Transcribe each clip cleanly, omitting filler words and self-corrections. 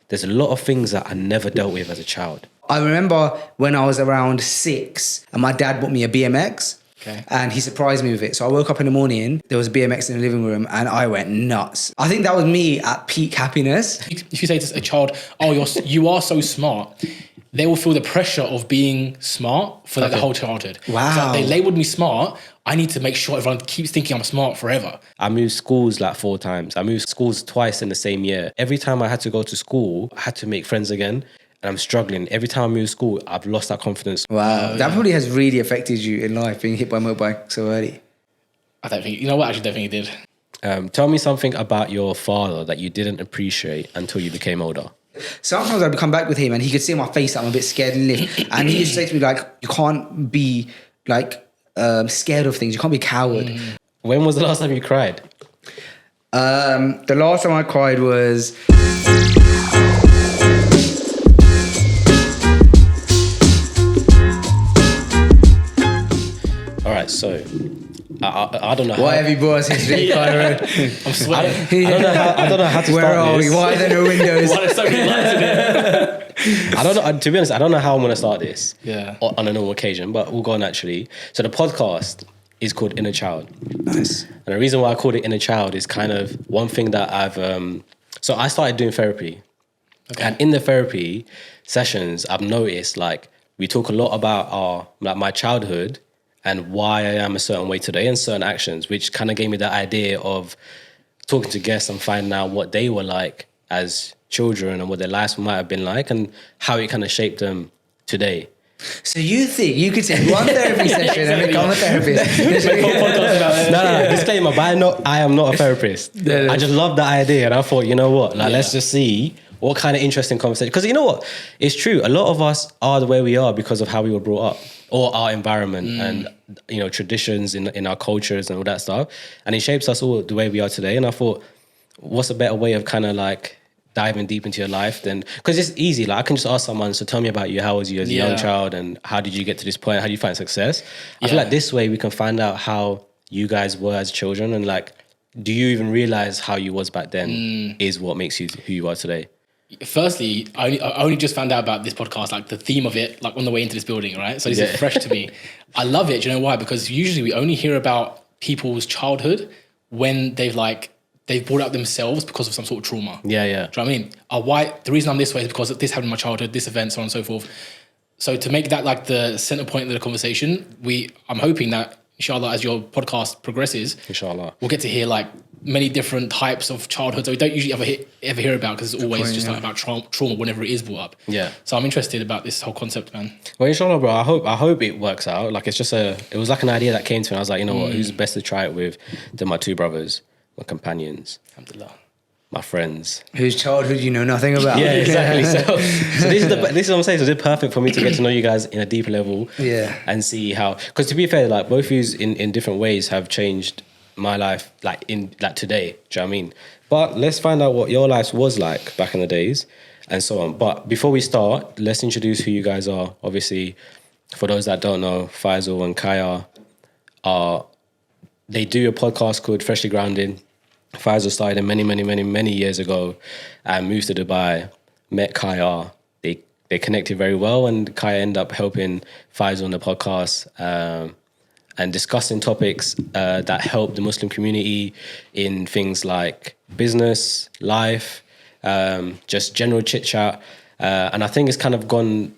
there's a lot of things that I never dealt with as a child. I remember when I was around 6 and my dad bought me a BMX. Okay. And he surprised me with it. So I woke up in the morning, there was a BMX in the living room and I went nuts. I think that was me at peak happiness. If you say to a child, oh, you are so smart, they will feel the pressure of being smart for like the whole childhood. Wow. So they labeled me smart. I need to make sure everyone keeps thinking I'm smart forever. I moved schools like 4 times. I moved schools twice in the same year. Every time I had to go to school, I had to make friends again. And I'm struggling. Every time I move school, I've lost that confidence. Wow. That probably has really affected you in life, being hit by a motorbike so early. I don't think, you know what, I actually don't think it did. Tell me something about your father that you didn't appreciate until you became older. Sometimes I'd come back with him and he could see on my face that I'm a bit scared and lift. And he used to say to me, like, you can't be, like, scared of things. You can't be a coward. When was the last time you cried? The last time I cried was... All right, so I don't know how... Why have you brought us here today, Kairo? I'm sweating. I don't know how to Where start are this. we? Why are there no windows? Why are there so many lights in it? I don't know. To be honest, I don't know how I'm going to start this. Yeah. On a normal occasion, but we'll go on actually. So the podcast is called Inner Child. Nice. And the reason why I called it Inner Child is kind of one thing that I've... So I started doing therapy. Okay. And in the therapy sessions, I've noticed like we talk a lot about my childhood and why I am a certain way today and certain actions, which kind of gave me the idea of talking to guests and finding out what they were like as children and what their lives might have been like and how it kind of shaped them today. So you think you could take one therapy session and become a therapist? No, disclaimer, but I am not a therapist. I just love the idea and I thought, you know what, let's just see what kind of interesting conversation. Because you know what, it's true. A lot of us are the way we are because of how we were brought up or our environment and, you know, traditions in our cultures and all that stuff. And it shapes us all the way we are today. And I thought, what's a better way of kind of like diving deep into your life than, because it's easy. Like I can just ask someone, so tell me about you. How was you as a young child and how did you get to this point? How do you find success? I feel like this way we can find out how you guys were as children and like, do you even realize how you was back then is what makes you who you are today? Firstly, I only just found out about this podcast, like the theme of it, like on the way into this building, right? So this is fresh to me. I love it. Do you know why? Because usually we only hear about people's childhood when they've brought up themselves because of some sort of trauma. Yeah. Do you know what I mean? The reason I'm this way is because of this happened in my childhood, this event, so on and so forth. So to make that like the center point of the conversation, I'm hoping that inshallah, as your podcast progresses, inshallah, we'll get to hear like many different types of childhood that we don't usually ever hear about because it's always just like about trauma whenever it is brought up. Yeah. So I'm interested about this whole concept, man. Well, inshallah, bro. I hope it works out. Like it's just it was like an idea that came to me. I was like, you know what, who's best to try it with than my 2 brothers, my companions, alhamdulillah, my friends, whose childhood you know nothing about. Yeah, exactly. So this is what I'm saying. So it's perfect for me to get to know you guys in a deeper level. Yeah. And see how, because to be fair, like both of you in different ways have changed my life, like today. Do you know what I mean? But let's find out what your life was like back in the days and so on. But before we start, let's introduce who you guys are. Obviously, for those that don't know, Faisal and Kaya they do a podcast called Freshly Grounded. Faisal started many years ago and moved to Dubai, met Kaya. They connected very well and Kaya ended up helping Faisal on the podcast and discussing topics that help the Muslim community in things like business, life, just general chit-chat. And I think it's kind of gone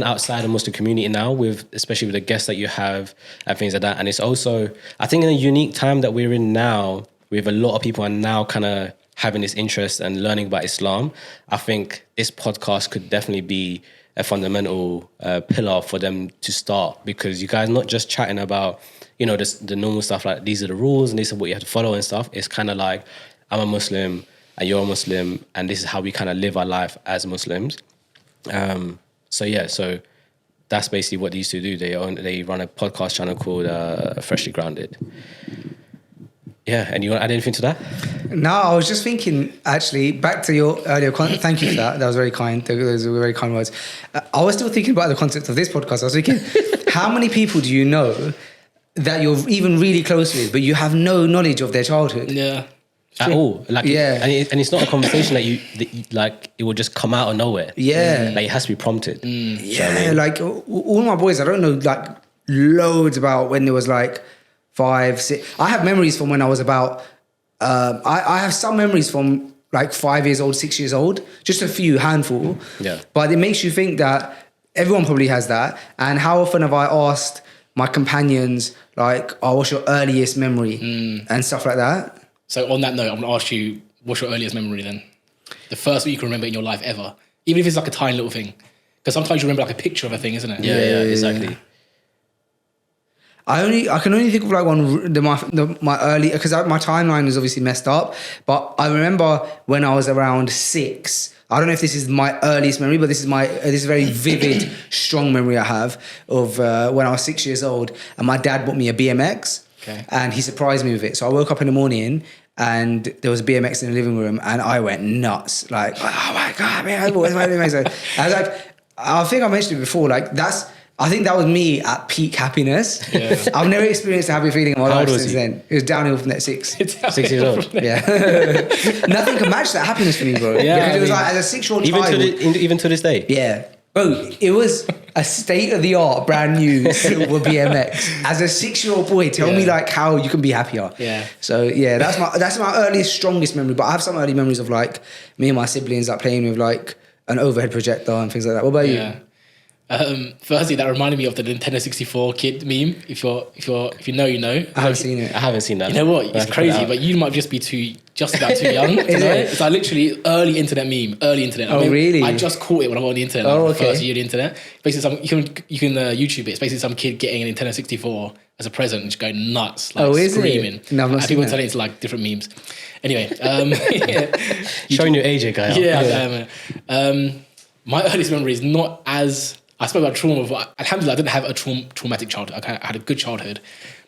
outside the Muslim community now, especially with the guests that you have and things like that. And it's also, I think in a unique time that we're in now, with a lot of people are now kind of having this interest and learning about Islam, I think this podcast could definitely be a fundamental pillar for them to start, because you guys not just chatting about, you know, the normal stuff like these are the rules and this is what you have to follow and stuff. It's kind of like I'm a Muslim and you're a Muslim and this is how we kind of live our life as Muslims. So that's basically what these two do. They run a podcast channel called Freshly Grounded. Yeah, and you want to add anything to that? No, I was just thinking, actually, back to your earlier comment. Thank you for that. That was very kind. Those were very kind words. I was still thinking about the concept of this podcast. I was thinking, how many people do you know that you're even really close with, but you have no knowledge of their childhood? Yeah. at all. Like, Yeah. and it's not a conversation that you like. It will just come out of nowhere. Yeah. Like, it has to be prompted. Yeah, like all my boys, I don't know like loads about when there was like 5, 6. I have memories from when I was about. I have some memories from like 5 years old, 6 years old, just a few handful. Yeah. But it makes you think that everyone probably has that. And how often have I asked my companions like, "Oh, what's your earliest memory?" and stuff like that. So on that note, I'm going to ask you, what's your earliest memory then? The first one you can remember in your life ever, even if it's like a tiny little thing. Because sometimes you remember like a picture of a thing, isn't it? Yeah, exactly. I can only think of like my early, because my timeline is obviously messed up, but I remember when I was around 6. I don't know if this is my earliest memory, but this is a very vivid, strong memory I have of when I was 6 years old, and my dad bought me a BMX, and he surprised me with it. So I woke up in the morning and there was a BMX in the living room, and I went nuts, like, oh my god, man, what's my BMX? I was like, I think I mentioned it before, like I think that was me at peak happiness. Yeah. I've never experienced a happy feeling in my life since then. It was downhill from that 6. 6 years old. Yeah. Nothing can match that happiness for me, bro. Yeah, because it was like, as a 6-year-old child. Even to this day. Yeah. Bro, it was a state-of-the-art, brand new silver BMX. As a 6-year-old boy, tell me like how you can be happier. Yeah. So yeah, that's my earliest, strongest memory. But I have some early memories of like me and my siblings like playing with like an overhead projector and things like that. What about you? Firstly, that reminded me of the Nintendo 64 kid meme. If you know, you know. I haven't seen it. I haven't seen that. You know what? It's crazy, but you might just be just about too young to know it. It's like literally early internet meme. Early internet. Oh, really? I just caught it when I was on the internet. Like, Oh, the okay. first year of the internet. Basically, you can YouTube it. It's basically some kid getting a Nintendo 64 as a present and just going nuts, like screaming. It? No, I've not and seen people that. telling it to like different memes. Anyway, Showing your age, guy. Yeah. My earliest memory is not as. I spoke about trauma, but alhamdulillah, I didn't have a traumatic childhood. I had a good childhood.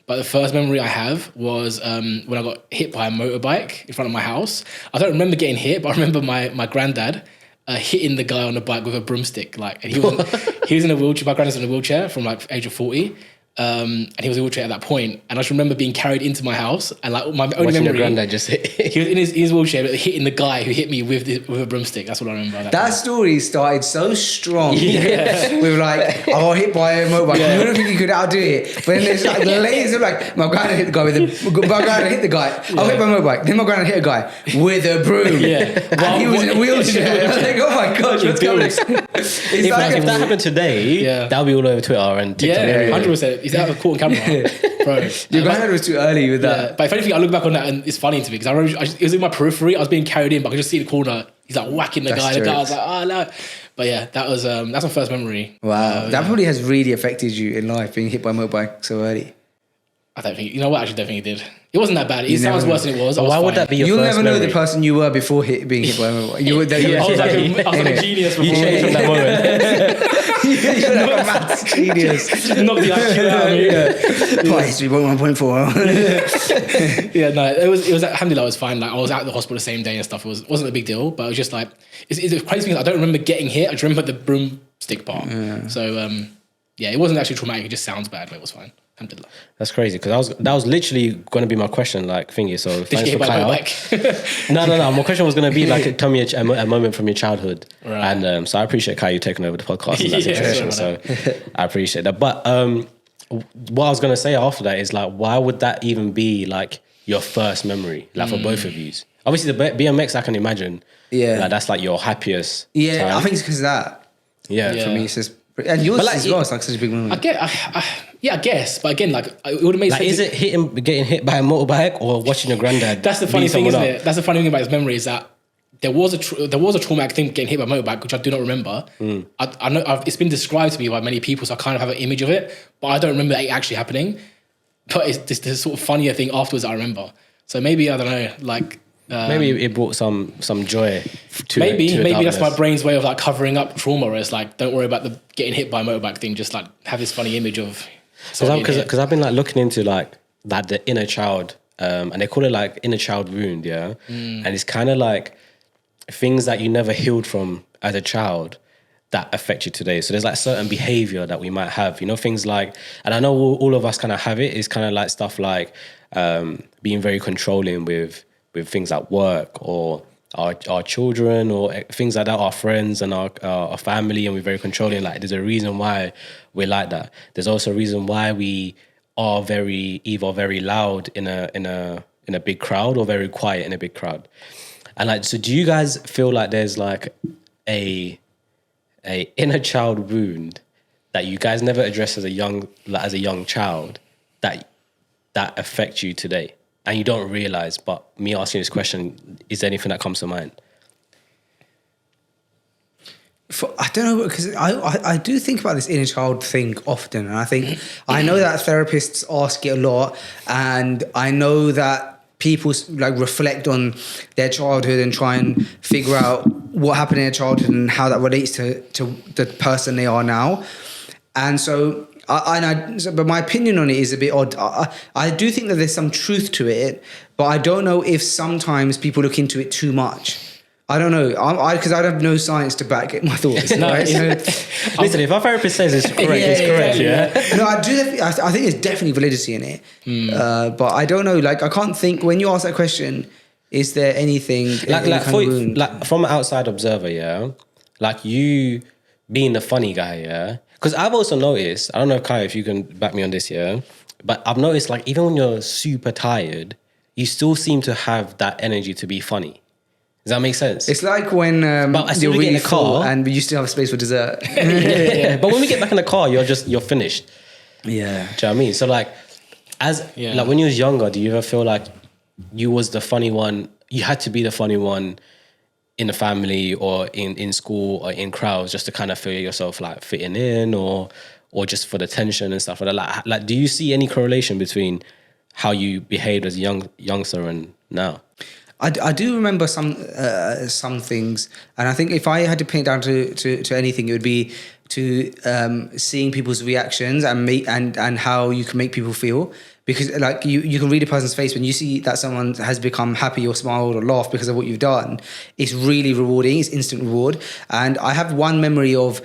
But the first memory I have was when I got hit by a motorbike in front of my house. I don't remember getting hit, but I remember my granddad hitting the guy on the bike with a broomstick. Like, and he was in a wheelchair. My granddad's in a wheelchair from like age of 40. And he was in a wheelchair at that point, and I just remember being carried into my house, and like my only Watching memory, your granddad just hit. he was in his wheelchair, but hitting the guy who hit me with a broomstick. That's what I remember. That story started so strong. With like, I got hit by a motorbike. Yeah. You don't think you could outdo it. But then there's like layers of like, my granddad hit the guy my granddad hit the guy. I hit my motorbike. Then my granddad hit a guy with a broom. Yeah. And he was in a wheelchair. I was like, oh my gosh, what's going on? If that happened today, that'll be all over Twitter and TikTok. Yeah, 100%. Is that a caught on camera? Bro. Your granddad was too early with that. Yeah. But if anything, I look back on that and it's funny to me because I remember it was in my periphery. I was being carried in, but I could just see the corner. He's like whacking the guy. The guy was like, oh no. But yeah, that's my first memory. Wow. That probably has really affected you in life, being hit by a motorbike so early. I don't think, you know what, I actually don't think it did. It wasn't that bad. It sounds worse than it was. Why would that be your You'll first never know memory? the person you were before being hit by a motorbike. You were I was like a genius before. You changed from that moment. You're like a maths genius. Just knocked the IQ out of me. Twice, 3.1.4. Yeah, no, it was alhamdulillah, it was fine. Like I was at the hospital the same day and stuff. It wasn't a big deal, but it was just like it's crazy thing. I don't remember getting hit. I just remember the broomstick part. Yeah. So yeah, it wasn't actually traumatic. It just sounds bad, but it was fine. Alhamdulillah. That's crazy because that was literally going to be my question, like thingy. So Did you thanks get for hit by Kaya. No. My question was going to be like, tell me a moment from your childhood, Right. and so I appreciate Kaya you taking over the podcast in that Yeah, situation. sure, So I appreciate that. But what I was going to say after that is like, why would that even be like your first memory, like for both of you? Obviously, the BMX I can imagine. Yeah. Like, that's like your happiest. Yeah, time. I think it's because of that. Yeah. Yeah. For me, it's just... And yours But like, as well, it's like such a big moment. I guess. But again, like it would have made Like, sense. is it getting hit by a motorbike or watching your granddad? That's the funny beat thing, someone isn't up? it? That's the funny thing about his memory is that there was a traumatic thing getting hit by a motorbike, which I do not remember. I know it's been described to me by many people, so I kind of have an image of it, but I don't remember it actually happening. But it's this sort of funnier thing afterwards that I remember. So maybe, I don't know, like... Maybe it brought some joy to Maybe the that's my darkness. brain's way of like covering up trauma, where it's like, don't worry about the getting hit by a motorbike thing, just like have this funny image of... Because I've been like looking into like the inner child, and they call it like inner child wound, yeah? And it's kind of like things that you never healed from as a child that affect you today. So there's like certain behavior that we might have, you know, things like, and I know all of us kind of have it, it's kind of like stuff like being very controlling with with things like work or our children or things like that, our friends and our family, and we're very controlling. Like, there's a reason why we're like that. There's also a reason why we are either very loud in a big crowd or very quiet in a big crowd. And like, so do you guys feel like there's like a inner child wound that you guys never addressed as a young child that affect you today and you don't realize? But me asking this question, is there anything that comes to mind? I don't know, because I do think about this inner child thing often, and I think I know that therapists ask it a lot, and I know that people like reflect on their childhood and try and figure out what happened in their childhood and how that relates to the person they are now. And so, but my opinion on it is a bit odd. I do think that there's some truth to it, but I don't know if sometimes people look into it too much. I don't know, because I have no science to back my thoughts. No, right? Listen, if our therapist says it's correct, it's correct. Yeah. No, I think there's definitely validity in it, but I don't know. Like, I can't think when you ask that question. Is there anything like from an outside observer? Yeah, like you being the funny guy. Yeah, because I've also noticed. I don't know, Kaya, if you can back me on this. Yeah, but I've noticed like even when you're super tired, you still seem to have that energy to be funny. Does that make sense? It's like when you're really full and you still have space for dessert. Yeah. But when we get back in the car, you're finished. Yeah. Do you know what I mean? So like, like when you was younger, do you ever feel like you was the funny one? You had to be the funny one in the family or in school or in crowds just to kind of feel yourself like fitting in or just for the tension and stuff like that. Like, do you see any correlation between how you behaved as a youngster and now? I do remember some things, and I think if I had to pin it down to anything, it would be to seeing people's reactions and how you can make people feel. Because like you can read a person's face when you see that someone has become happy or smiled or laughed because of what you've done. It's really rewarding. It's instant reward. And I have one memory of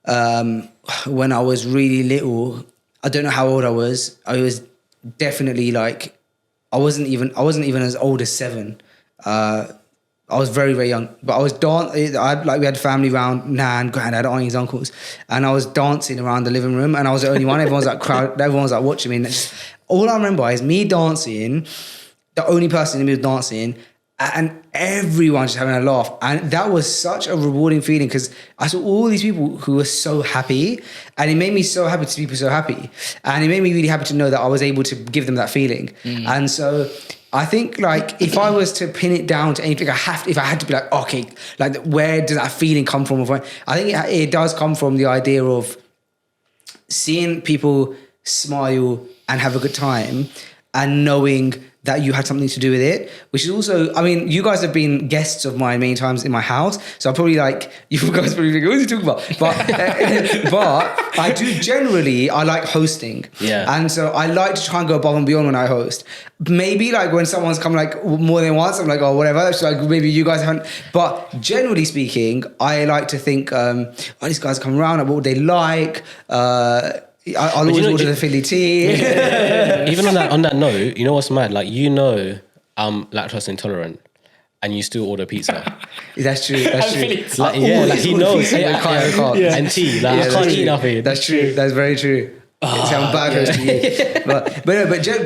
when I was really little. I don't know how old I was. I was definitely like. I wasn't even as old as 7. I was very, very young, but I was we had family round, nan, granddad, aunties, uncles, and I was dancing around the living room, and I was the only one. Everyone was like watching me, and all I remember is me dancing, the only person in me was dancing, and everyone just having a laugh. And that was such a rewarding feeling because I saw all these people who were so happy, and it made me so happy to see people so happy. And it made me really happy to know that I was able to give them that feeling. And so I think like if I was to pin it down to anything, if I had to be like, okay, like where does that feeling come from? I think it does come from the idea of seeing people smile and have a good time and knowing that you had something to do with it, which is also, I mean, you guys have been guests of mine many times in my house, so I'm probably like, you guys probably think, what is he talking about? But I do generally, I like hosting. Yeah. And so I like to try and go above and beyond when I host. Maybe like when someone's come like more than once, I'm like, oh, whatever. So like maybe you guys haven't, but generally speaking, I like to think, oh, these guys come around, what would they like? I'll always order the Philly tea. Even on that note, you know what's mad? Like, I'm lactose intolerant, and you still order pizza. That's true. That's true. Like he knows. And tea. Like, I can't eat nothing. That's true. That's very true. Sound bad to you. But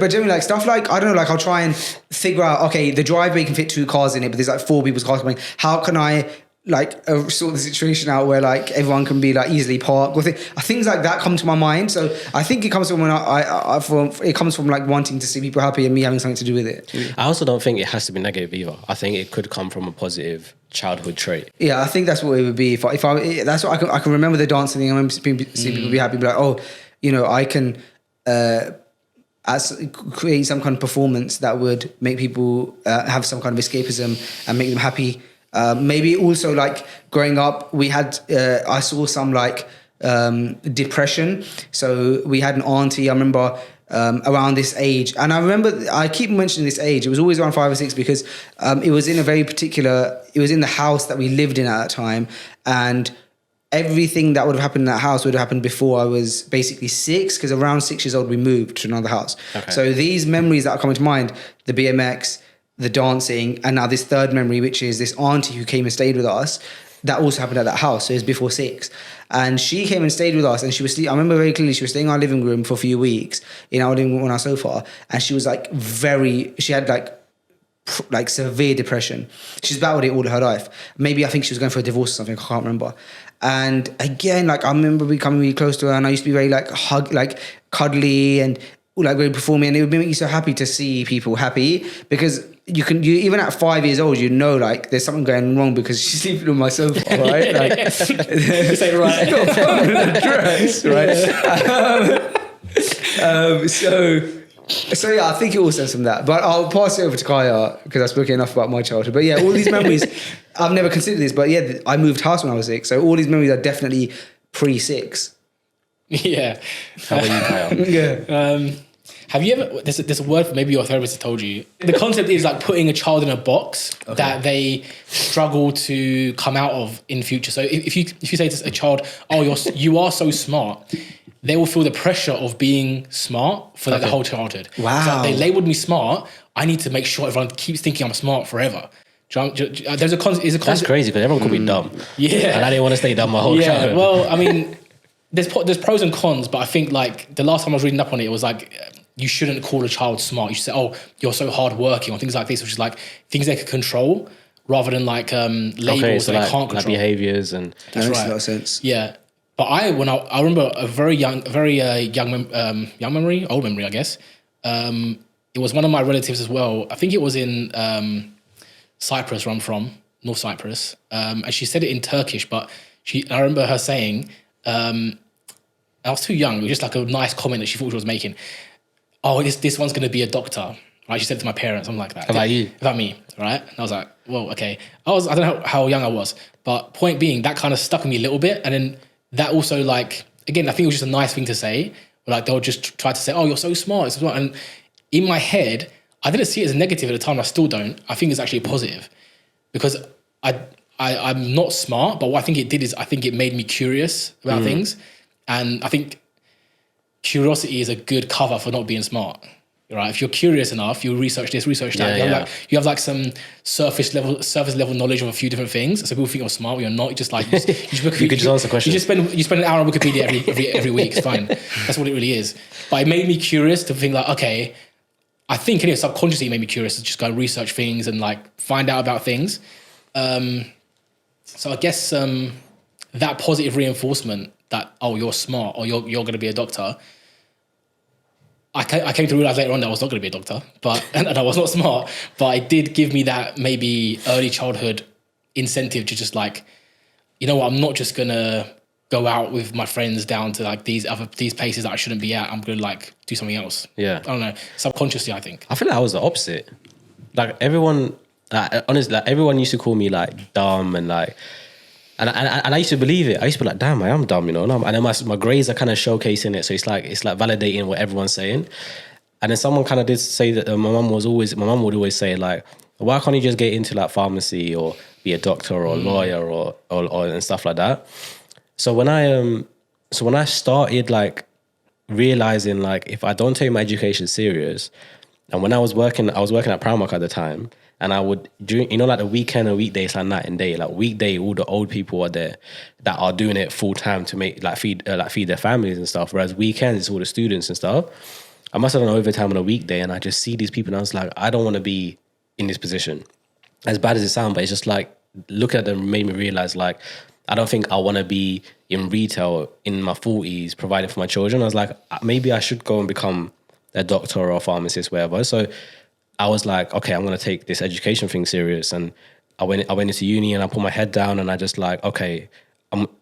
generally, like stuff like, I don't know, like I'll try and figure out, okay, the driveway can fit 2 cars in it, but there's like 4 people's cars coming. How can I like sort the situation out where like everyone can be like easily parked? Things like that come to my mind. So I think it comes from when it comes from like wanting to see people happy and me having something to do with it. I also don't think it has to be negative either. I think it could come from a positive childhood trait. Yeah, I think that's what it would be. If I that's what I can remember the dancing thing. I remember seeing people be happy, be like, oh, you know, I can create some kind of performance that would make people have some kind of escapism and make them happy. Maybe also like growing up, we had, I saw some like depression. So we had an auntie, I remember around this age. And I remember, I keep mentioning this age. It was always around 5 or 6 because it was in the house that we lived in at that time. And everything that would have happened in that house would have happened before I was basically 6, because around 6 years old, we moved to another house. Okay. So these memories that are coming to mind, the BMX, the dancing, and now this third memory, which is this auntie who came and stayed with us. That also happened at that house. So it was before 6. And she came and stayed with us, and she was I remember very clearly, she was staying in our living room for a few weeks, in our living room on our sofa. And she was like she had like severe depression. She's battled it all her life. Maybe I think she was going for a divorce or something. I can't remember. And again, like I remember becoming really close to her, and I used to be very like cuddly and like very performing, and it would make me so happy to see people happy, because you even at 5 years old, like there's something going wrong because she's sleeping on my sofa, right? Like, this ain't right. got a permanent address, right? So yeah, I think it all stems from that. But I'll pass it over to Kaya because I've spoken enough about my childhood. But yeah, all these memories, I've never considered this, but yeah, I moved house when I was 6, so all these memories are definitely pre-6. Yeah. How about you, Kyle? Yeah. Have you ever, there's a word, maybe your therapist has told you. The concept is like putting a child in a box that they struggle to come out of in future. So if you say to a child, oh, you are so smart, they will feel the pressure of being smart for like the whole childhood. Wow. So they labeled me smart. I need to make sure everyone keeps thinking I'm smart forever. There's a concept. That's crazy because everyone called me dumb. Yeah. And I didn't want to stay dumb my whole childhood. Well, I mean, there's pros and cons, but I think like the last time I was reading up on it, it was like you shouldn't call a child smart. You should say, oh, you're so hardworking, or things like this, which is like things they can control rather than like labels so that like, they can't control. like behaviors and That makes a lot of sense. Yeah. But I remember a very old memory, I guess. It was one of my relatives as well. I think it was in Cyprus, where I'm from, North Cyprus. And she said it in Turkish, but I remember her saying, I was too young. It was just like a nice comment that she thought she was making. Oh, this one's going to be a doctor. Right? She said to my parents, something like that. About you? About me, right? And I was like, well, okay. I don't know how young I was, but point being, that kind of stuck with me a little bit. And then that also like, again, I think it was just a nice thing to say. Like they'll just try to say, oh, you're so smart. And in my head, I didn't see it as a negative at the time. I still don't. I think it's actually a positive because I'm not smart, but what I think it did is I think it made me curious about things. And I think curiosity is a good cover for not being smart, right? If you're curious enough, you'll research this, research that. You have like some surface level knowledge of a few different things. So people think you're smart, you're not. You just like you could just answer questions. You spend an hour on Wikipedia every week. It's fine. That's what it really is. But it made me curious to think like, okay, I think anyway, subconsciously it made me curious to just go research things and like find out about things. So I guess that positive reinforcement that, oh, you're smart or you're going to be a doctor. I came to realize later on that I was not going to be a doctor, and I was not smart, but it did give me that maybe early childhood incentive to just like, you know what, I'm not just going to go out with my friends down to like these places that I shouldn't be at. I'm going to like do something else. Yeah. I don't know. Subconsciously, I think. I feel like I was the opposite. Like everyone, honestly, like everyone used to call me like dumb and like, and I used to believe it. I used to be like, damn, I am dumb, you know. And then my grades are kind of showcasing it, so it's like validating what everyone's saying. And then someone kind of did say that my mum would always say like, why can't you just get into like pharmacy or be a doctor or a lawyer or and stuff like that. So when I started like realizing like if I don't take my education serious, and when I was working at Primark at the time. And I would, like the weekend and weekdays, like night and day. Like weekday, all the old people are there that are doing it full time to make feed their families and stuff. Whereas weekends, it's all the students and stuff. I must have done overtime on a weekday, and I just see these people, and I was like, I don't want to be in this position. As bad as it sounds, but it's just like looking at them made me realize like I don't think I want to be in retail in my 40s providing for my children. I was like, maybe I should go and become a doctor or a pharmacist, whatever. So I was like, okay, I'm going to take this education thing serious. And I went into uni and I put my head down and I just like, okay,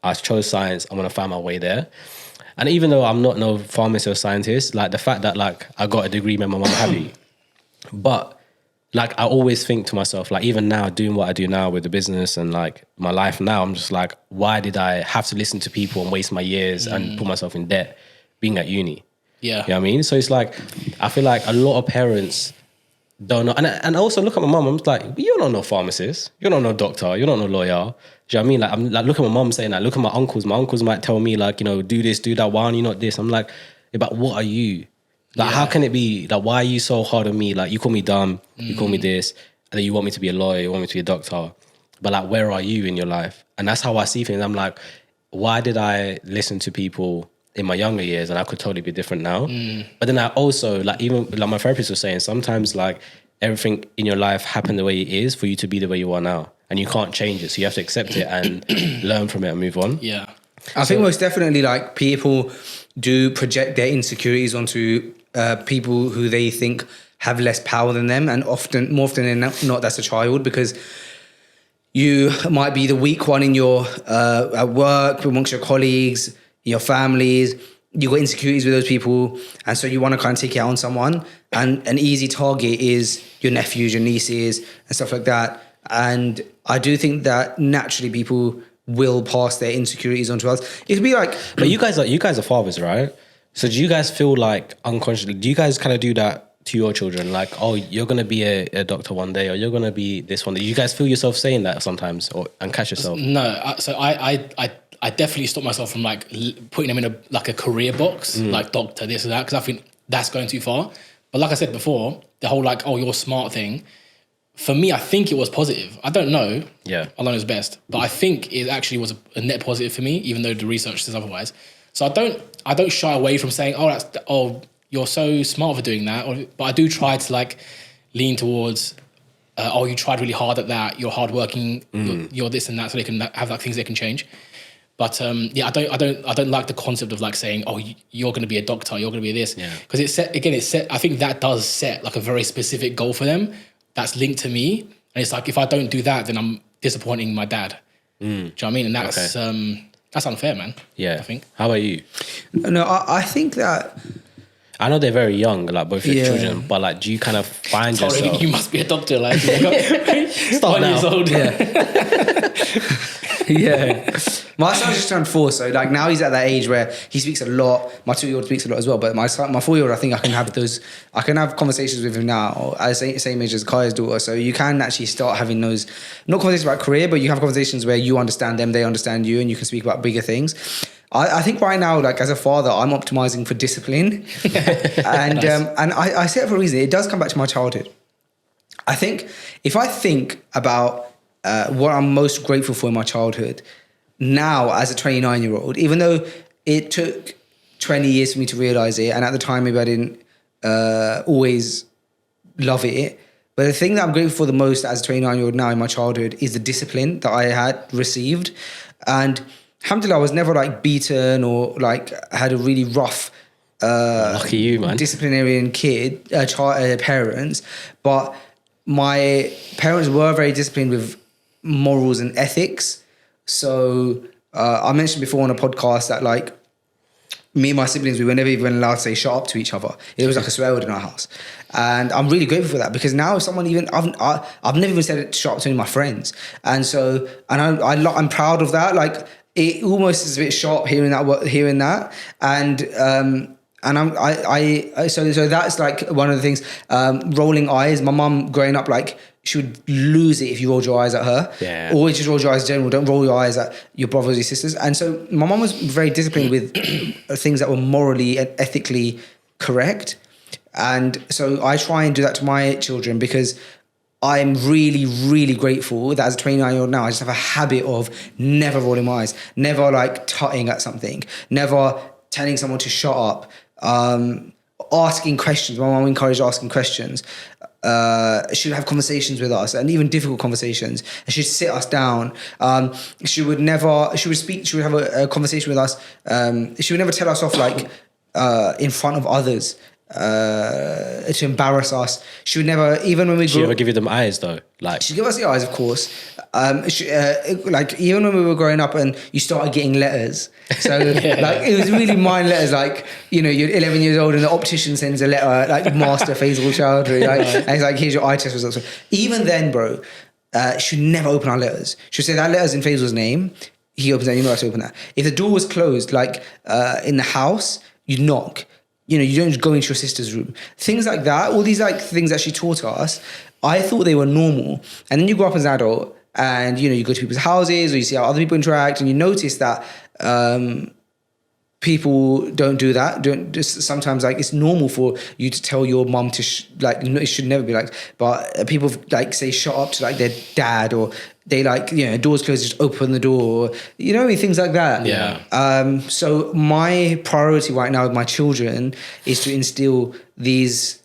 I chose science. I'm going to find my way there. And even though I'm not no pharmacist or scientist, like the fact that like I got a degree made my mum happy. But like I always think to myself, like even now doing what I do now with the business and like my life now, I'm just like, why did I have to listen to people and waste my years and put myself in debt being at uni? Yeah. You know what I mean? So it's like, I feel like a lot of parents don't know. And I also look at my mum, I'm like, you're not no pharmacist. You're not no doctor. You're not no lawyer. Do you know what I mean? Like, I'm like, look at my mum saying that. Look at my uncles. My uncles might tell me like, you know, do this, do that. Why are you not this? I'm like, yeah, but what are you? Like, how can it be? Like, why are you so hard on me? Like, you call me dumb, you call me this, and then you want me to be a lawyer, you want me to be a doctor. But like, where are you in your life? And that's how I see things. I'm like, why did I listen to people in my younger years and I could totally be different now? But then I also, like, even like my therapist was saying, sometimes like everything in your life happened the way it is for you to be the way you are now. And you can't change it. So you have to accept it and learn from it and move on. Yeah. I think most definitely, like, people do project their insecurities onto people who they think have less power than them, and more often than not, that's a child, because you might be the weak one in your at work, amongst your colleagues, your families. You got insecurities with those people, and so you want to kind of take it out on someone. And an easy target is your nephews, your nieces, and stuff like that. And I do think that naturally people will pass their insecurities onto us. It could be like, but you guys are fathers, right? So do you guys feel like unconsciously? Do you guys kind of do that to your children? Like, oh, you're gonna be a doctor one day, or you're gonna be this one day. You guys feel yourself saying that sometimes, and catch yourself? No, so I definitely stop myself from like putting them in a career box, like doctor, this or that, because I think that's going too far. But like I said before, the whole like, oh, you're smart thing, for me, I think it was positive. I don't know. Yeah. Allah knows best. But I think it actually was a net positive for me, even though the research says otherwise. So I don't shy away from saying, oh, you're so smart for doing that. But I do try to like lean towards, you tried really hard at that. You're hardworking. You're this and that, so they can have like things they can change. But I don't like the concept of like saying, oh, you're going to be a doctor, you're going to be this, because I think that does set like a very specific goal for them that's linked to me, and it's like if I don't do that, then I'm disappointing my dad. Do you know what I mean? And that's unfair, man. Yeah, I think. How about you? No, I think that. I know they're very young, like both your children, but like, do you kind of find yourself? You must be a doctor, like start 1 years old. Yeah. My son just turned 4, so like now he's at that age where he speaks a lot. My 2-year-old speaks a lot as well, but my 4-year-old, I think I can have conversations with him now at the same age as Kaya's daughter. So you can actually start having those, not conversations about career, but you have conversations where you understand them, they understand you, and you can speak about bigger things. I think right now, like as a father, I'm optimizing for discipline, and and I say it for a reason. It does come back to my childhood. I think if I think about what I'm most grateful for in my childhood, now as a 29-year-old, even though it took 20 years for me to realize it, and at the time maybe I didn't always love it, but the thing that I'm grateful for the most as a 29-year-old now in my childhood is the discipline that I had received. And alhamdulillah, I was never like beaten or like had a really rough lucky you, man, disciplinarian parents, but my parents were very disciplined with morals and ethics. So I mentioned before on a podcast that like me and my siblings, we were never even allowed to say shut up to each other. It was like a swear word in our house. And I'm really grateful for that, because now if someone even, I've never even said it shut up to any of my friends. And so, and I'm proud of that. Like it almost is a bit sharp hearing that. So that's like one of the things, rolling eyes. My mum growing up, like she would lose it if you rolled your eyes at her. Yeah. Always just roll your eyes in general. Don't roll your eyes at your brothers or your sisters. And so my mum was very disciplined with things that were morally and ethically correct. And so I try and do that to my children, because I'm really, really grateful that as a 29-year-old now, I just have a habit of never rolling my eyes, never like tutting at something, never telling someone to shut up, asking questions. My mum encouraged asking questions. She would have conversations with us, and even difficult conversations. And she'd sit us down. She would have a conversation with us. She would never tell us off like in front of others to embarrass us. She would never, even when we She ever give you them eyes though? Like she'd give us the eyes, of course. Like even when we were growing up and you started getting letters. So like it was really mine letters, like, you know, you're 11 years old and the optician sends a letter like Master Faisal Choudhary, like, and it's like, here's your eye test results. Even then, bro, she'd never open our letters. She'd say that letter's in Faisal's name. He opens that, you know how to open that. If the door was closed, like in the house, you'd knock. You know, you don't just go into your sister's room. Things like that, all these like things that she taught us, I thought they were normal. And then you grow up as an adult and, you know, you go to people's houses or you see how other people interact and you notice that people don't do that. Don't just sometimes like it's normal for you to tell your mum to like it should never be like. But people like say shut up to like their dad, or they like doors closed, just open the door, or, things like that. Yeah. So my priority right now with my children is to instill these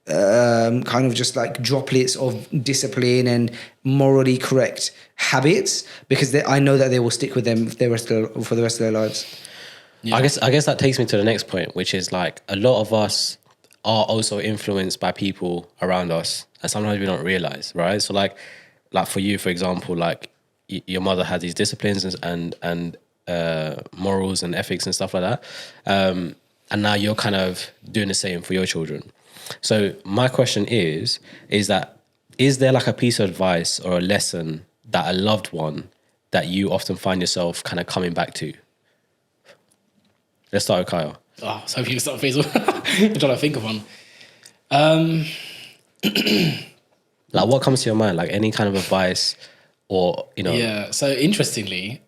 kind of just like droplets of discipline and morally correct habits, because I know that they will stick with them for the rest of their lives. Yeah. I guess that takes me to the next point, which is like a lot of us are also influenced by people around us, and sometimes we don't realize, right? So like for you, for example, like your mother had these disciplines and morals and ethics and stuff like that, and now you're kind of doing the same for your children. So my question is there like a piece of advice or a lesson that a loved one that you often find yourself kind of coming back to? Let's start with Kyle. Oh, so you start Faisal. I'm trying to think of one. Like what comes to your mind? Like any kind of advice or, Yeah, so interestingly,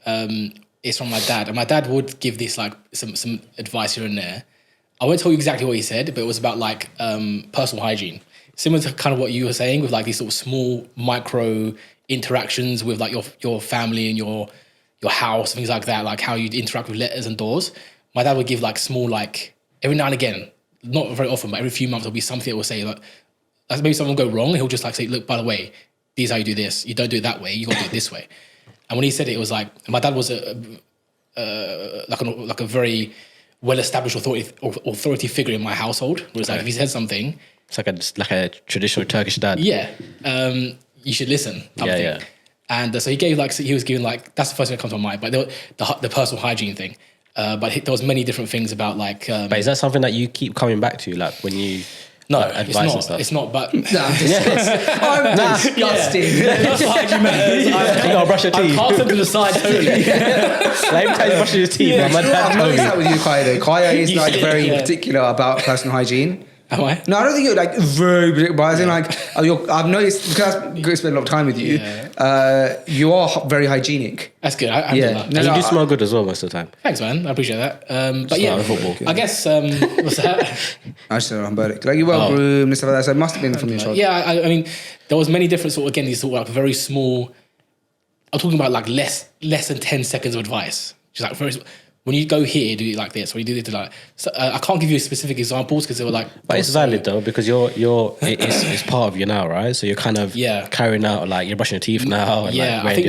it's from my dad. And my dad would give this like some advice here and there. I won't tell you exactly what he said, but it was about like personal hygiene. Similar to kind of what you were saying with like these sort of small micro interactions with like your family and your house, things like that, like how you interact with letters and doors. My dad would give like small, like every now and again, not very often, but every few months there'll be something that will say like maybe something will go wrong. He'll just like say, look, by the way, this is how you do this. You don't do it that way. You got to do it this way. And when he said it, it was like, my dad was like a very well-established authority figure in my household. Where it's like, if he said something, it's like a traditional Turkish dad. Yeah. You should listen. Yeah. And so he was giving like, that's the first thing that comes to my mind, but the personal hygiene thing. But there was many different things about like... but is that something that you keep coming back to, like when you... No, advice and stuff? It's not, but... I'm disgusting. That's what hygiene meant. You gotta brush your teeth. I cast them to the side totally. Like every time you brush your teeth, my dad I've told noticed me. that with you, Kairo. Kaya is like very particular about personal hygiene. Am I? No, I don't think you're like very particular, but I think like I've noticed, because I've spent a lot of time with you, you are very hygienic. That's good. And you do smell good as well most of the time. Thanks, man. I appreciate that. But yeah, I guess, what's that? I just don't know, like you're well groomed and stuff like that, so it must have been from your childhood. Yeah, I mean, there was many different sort of, again, these sort of like very small, I'm talking about like less than 10 seconds of advice. Just like very, when you go here, do it like this. When you do it like, so, I can't give you specific examples because they were like. But it's valid though, because it's part of you now, right? So you're kind of carrying out, like you're brushing your teeth now. And I think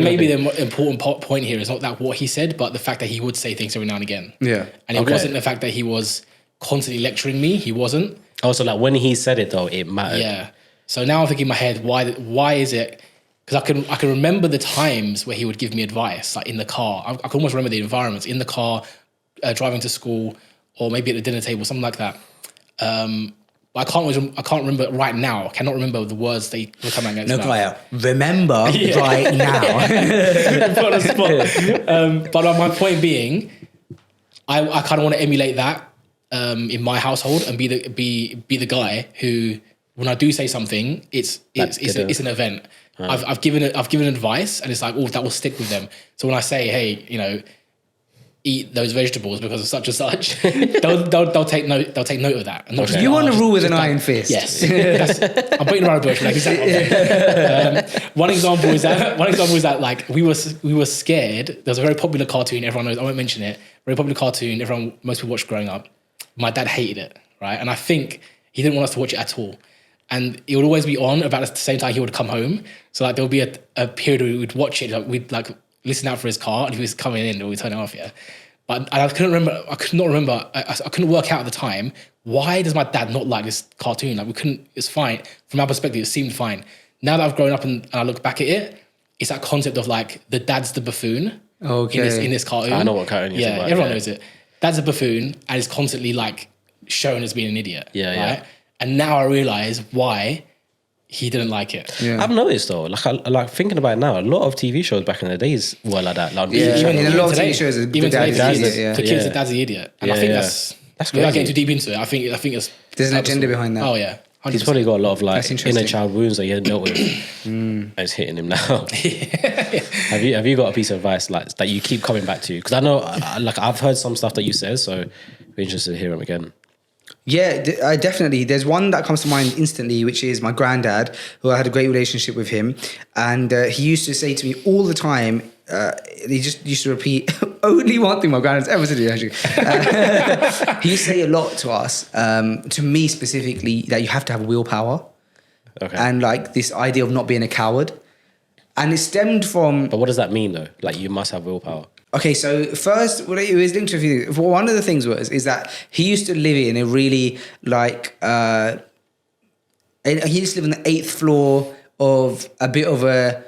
maybe the important point here is not that what he said, but the fact that he would say things every now and again. Yeah, and it wasn't the fact that he was constantly lecturing me. He wasn't. Also, like when he said it though, it mattered. Yeah. So now I'm thinking in my head, why is it? Because I can remember the times where he would give me advice, like in the car. I can almost remember the environments in the car, driving to school, or maybe at the dinner table, something like that. But I can't remember right now. I cannot remember the words they were coming against. No, Kaya, remember right now. But my point being, I kind of want to emulate that in my household and be the guy who, when I do say something, it's an event. I've given advice, and it's like, oh, that will stick with them. So when I say, hey, eat those vegetables because of such and such, they'll take note. They'll take note of that. And not just, you want to rule with an iron fist. Yes, I'm putting around a bush. Like, exactly. One example is that like we were scared. There was a very popular cartoon. Everyone knows. I won't mention it. Very popular cartoon. Most people watched growing up. My dad hated it, right? And I think he didn't want us to watch it at all. And it would always be on about the same time he would come home. So like there would be a period where we would watch it. Like, we'd like listen out for his car, and if he was coming in, we'd turn it off. Yeah, but I could not remember. I couldn't work out at the time, why does my dad not like this cartoon? Like we couldn't. It's fine from our perspective. It seemed fine. Now that I've grown up and I look back at it, it's that concept of like the dad's the buffoon. Okay. In this cartoon. I know what cartoon you're talking about. Everyone knows it. Dad's a buffoon and is constantly like shown as being an idiot. Right? And now I realise why he didn't like it. Yeah. I've noticed though, like thinking about it now, a lot of TV shows back in the days were like that. Like, even a lot of TV shows, even today, the kids, the dad's the idiot. And I think that's crazy. Without getting too deep into it, I think it's... There's an agenda behind that. Oh, yeah. He's probably got a lot of like That's interesting. inner child wounds that he hadn't dealt with. And it's hitting him now. Have you got a piece of advice like that you keep coming back to? Because I know, like, I've heard some stuff that you said, so be interested to hear him again. Yeah, definitely. There's one that comes to mind instantly, which is my granddad, who I had a great relationship with him. And he used to say to me all the time, he just used to repeat only one thing my granddad's ever said to me, actually. He used to say a lot to us, to me specifically, that you have to have willpower. Okay. And like this idea of not being a coward. And it stemmed from... But what does that mean though? Like, you must have willpower. Okay, so first, well, it was linked to a few things. One of the things is that he used to live in a really like he used to live on the 8th floor of a bit of a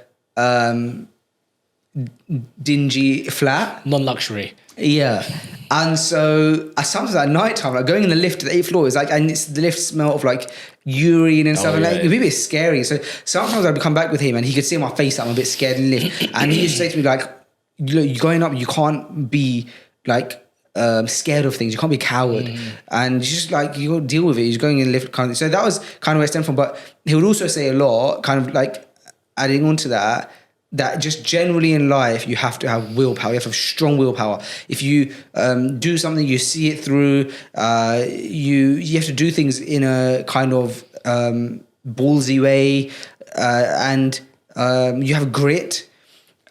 dingy flat. Non-luxury. Yeah. And so sometimes at night time, like going in the lift to the 8th floor is like, and the lift smell of like urine and stuff, and like, it would be a bit scary. So sometimes I'd come back with him and he could see on my face that I'm a bit scared in the lift. And he used to say to me like, you're going up, you can't be like scared of things. You can't be a coward. And it's just like, you got to deal with it. You're going in the lift kind of. So that was kind of where it stemmed from. But he would also say a lot, kind of like adding on to that just generally in life, you have to have willpower. You have to have strong willpower. If you do something, you see it through, you have to do things in a kind of ballsy way, and you have grit.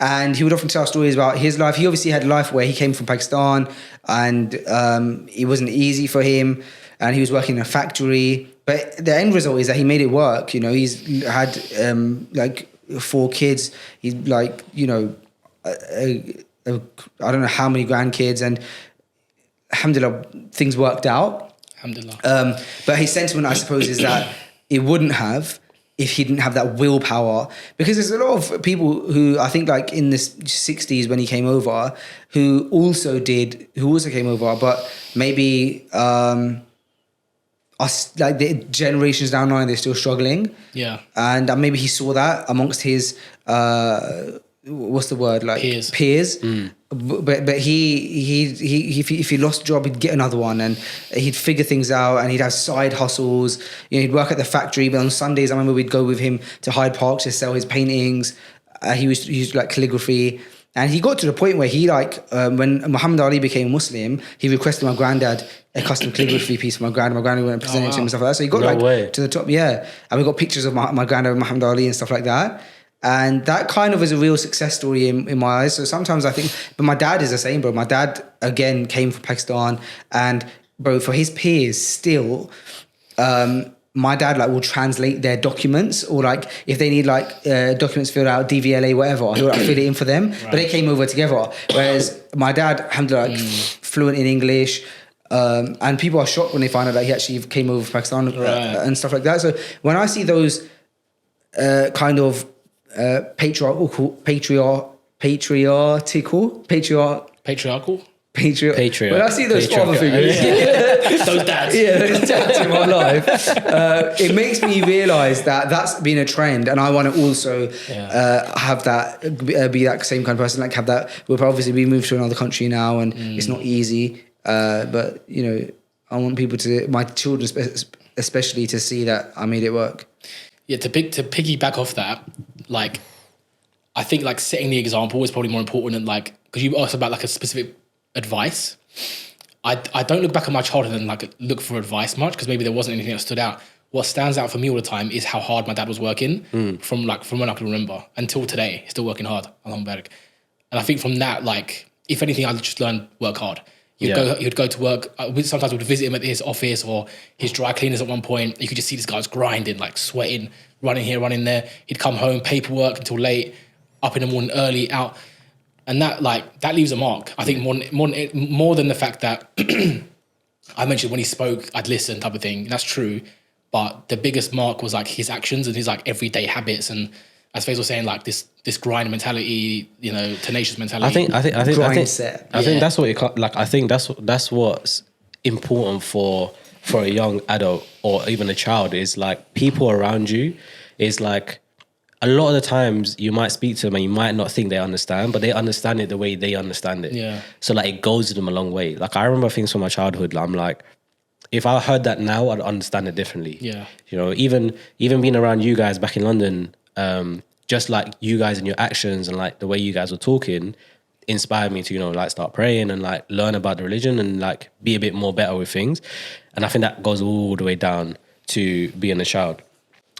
And he would often tell stories about his life. He obviously had a life where he came from Pakistan, and it wasn't easy for him, and he was working in a factory. But the end result is that he made it work. You know, he's had like 4 kids. He's like, you know, I don't know how many grandkids, and alhamdulillah, things worked out. Alhamdulillah. But his sentiment, I suppose, is that it wouldn't have if he didn't have that willpower. Because there's a lot of people who I think like in the 60s when he came over, who also came over, but maybe us, like the generations down the line, they're still struggling. Yeah. And maybe he saw that amongst his what's the word, like peers. But he if he lost a job, he'd get another one, and he'd figure things out, and he'd have side hustles. You know, he'd work at the factory, but on Sundays I remember we'd go with him to Hyde Park to sell his paintings. He used to like calligraphy. And he got to the point where he like, when Muhammad Ali became Muslim, he requested my granddad a custom calligraphy piece for my granddad. My granddad went and presented it to him and stuff like that. So he got to the top, yeah. And we got pictures of my granddad, Muhammad Ali and stuff like that. And that kind of is a real success story in my eyes. So sometimes I think, but my dad is the same, bro. My dad, again, came from Pakistan. And, bro, for his peers still, my dad like will translate their documents, or like if they need like documents filled out, DVLA, whatever, he'll like fill it in for them. Right. But they came over together. Whereas my dad, alhamdulillah, like fluent in English. And people are shocked when they find out that he actually came over from Pakistan and stuff like that. So when I see those kind of patriarchal. When I see those father figures, those dads, those dads in my life, it makes me realise that that's been a trend, and I want to also have that, be that same kind of person. Like have that. We'll obviously we moved to another country now, and it's not easy. But you know, I want people to, my children especially, to see that I made it work. Yeah, to piggyback off that, like I think like setting the example is probably more important than like, because you asked about like a specific advice. I don't look back at my childhood and like look for advice much, because maybe there wasn't anything that stood out. What stands out for me all the time is how hard my dad was working from when I can remember until today. He's still working hard, Alhamdulillah. And I think from that, like, if anything, I just learned work hard. You'd go to work. Sometimes we'd visit him at his office or his dry cleaners at one point. You could just see this guy's grinding, like sweating, running here, running there. He'd come home, paperwork until late, up in the morning early, out. And that leaves a mark. I think more than the fact that I mentioned when he spoke, I'd listen type of thing. That's true. But the biggest mark was like his actions and his like everyday habits. And as Faisal was saying, like this grind mentality, you know, tenacious mentality. I think that's what I think that's what's important for a young adult or even a child, is like people around you is like, a lot of the times you might speak to them and you might not think they understand, but they understand it the way they understand it. Yeah. So like it goes to them a long way. Like I remember things from my childhood. I'm like, if I heard that now, I'd understand it differently. Yeah. You know, even being around you guys back in London, just like you guys and your actions and like the way you guys were talking inspired me to, you know, like start praying and like learn about the religion and like be a bit more better with things. And I think that goes all the way down to being a child.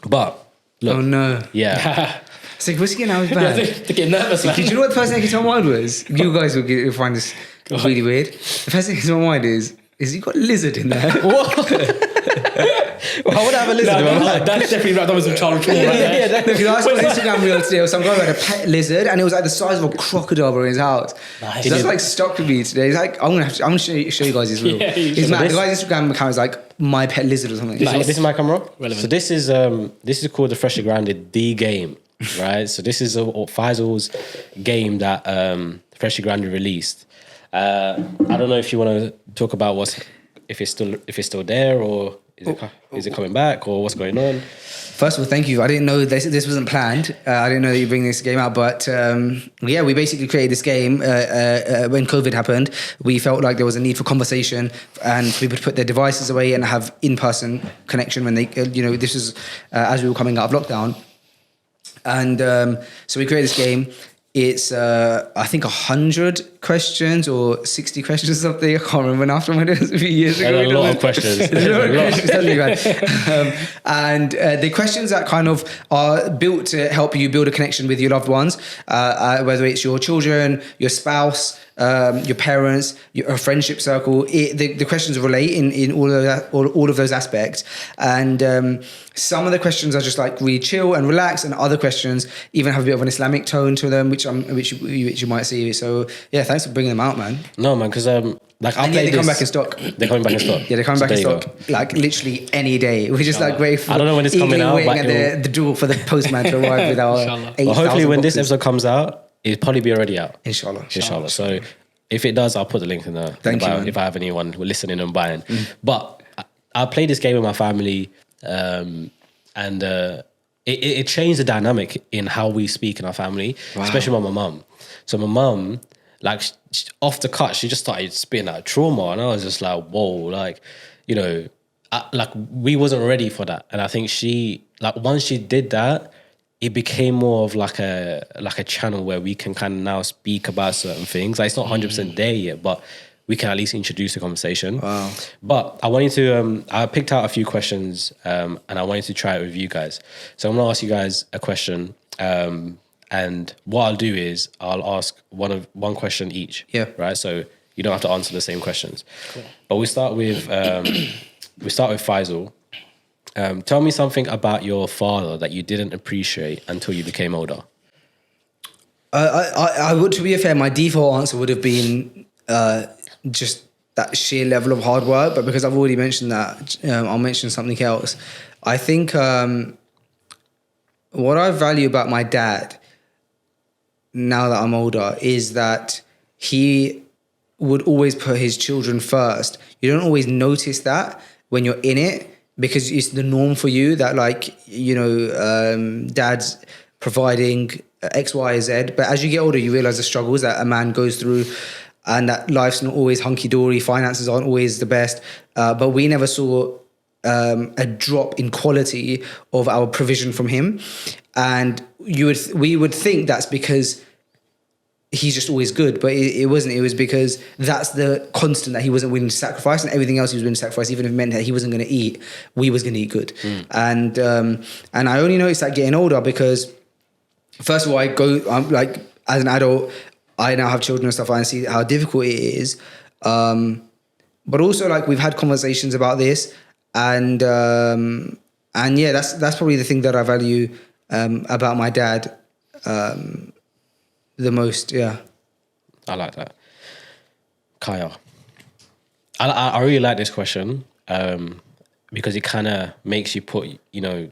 But look, Oh no. yeah. It's like, what's he getting out of his Yeah, bag? to get nervous, man. Did you know what the first thing that came to my mind was? You guys will find this really weird. The first thing that came to my mind is you got a lizard in there? What? Why would I have a lizard? That's definitely wrapped up with some child trauma right there. No, because I saw an Instagram reel today of some guy who had a pet lizard and it was like the size of a crocodile in his house. Nice. So that's like stuck with me today. It's like, I'm gonna show you guys his reel. Yeah, you It's should. mad. The guy's Instagram account is like my pet lizard or something. This is my camera. Relevant. So this is called the Freshly Grounded D game, right? So this is Faisal's game that Freshly Grounded released. I don't know if you want to talk about if it's still there or is it coming back or what's going on. First of all, thank you. I didn't know this wasn't planned. I didn't know that you bring this game out, but yeah, we basically created this game when COVID happened. We felt like there was a need for conversation and for people to put their devices away and have in-person connection when they, this is as we were coming out of lockdown. And so we created this game. It's, I think, 100 questions or 60 questions or something. I can't remember now from when it was a few years ago. And a lot of questions. And the questions that kind of are built to help you build a connection with your loved ones, whether it's your children, your spouse, your parents, your friendship circle. The questions relate in all of those aspects. And some of the questions are just like really chill and relax, and other questions even have a bit of an Islamic tone to them, which you might see. So yeah, thanks for bringing them out, man. No, man, because they come back in stock. They're coming back in stock. Yeah, they're coming So back in there you stock like literally any day. We're just like waiting for. I don't know when it's coming out, waiting but at the door for the postman to arrive with our Inshallah. 8,000 Well, hopefully when this boxes. episode comes out, it'll probably be already out. Inshallah. Inshallah. So if it does, I'll put the link in the Thank you, bio man. if I have anyone who are listening and buying. But I played this game with my family, and it changed the dynamic in how we speak in our family, especially with my mum. So my mum, like off the cut, she just started spitting out trauma, and I was just like, whoa, like, you know, we wasn't ready for that. And I think she, like, once she did that, it became more of like a channel where we can kind of now speak about certain things. Like, it's not 100% there yet, but we can at least introduce the conversation. Wow. But I wanted to, I picked out a few questions, and I wanted to try it with you guys. So I'm gonna ask you guys a question, and what I'll do is I'll ask one question each. Yeah. Right. So you don't have to answer the same questions. Cool. But we start with Faisal. Tell me something about your father that you didn't appreciate until you became older. I would, to be fair, my default answer would have been just that sheer level of hard work. But because I've already mentioned that, I'll mention something else. I think what I value about my dad, now that I'm older, is that he would always put his children first. You don't always notice that when you're in it, because it's the norm for you that, like, you know, dad's providing X, Y, Z. But as you get older, you realize the struggles that a man goes through, and that life's not always hunky-dory, finances aren't always the best. But we never saw a drop in quality of our provision from him. And we would think that's because he's just always good, but it wasn't. It was because that's the constant that he wasn't willing to sacrifice, and everything else he was willing to sacrifice, even if it meant that he wasn't going to eat, we was going to eat good. And I only noticed that getting older because, first of all, I'm like, as an adult, I now have children and stuff, and see how difficult it is. But also, like, we've had conversations about this, and yeah, that's probably the thing that I value about my dad the most. Yeah, I like that. Kaya, I really like this question because it kind of makes you put, you know,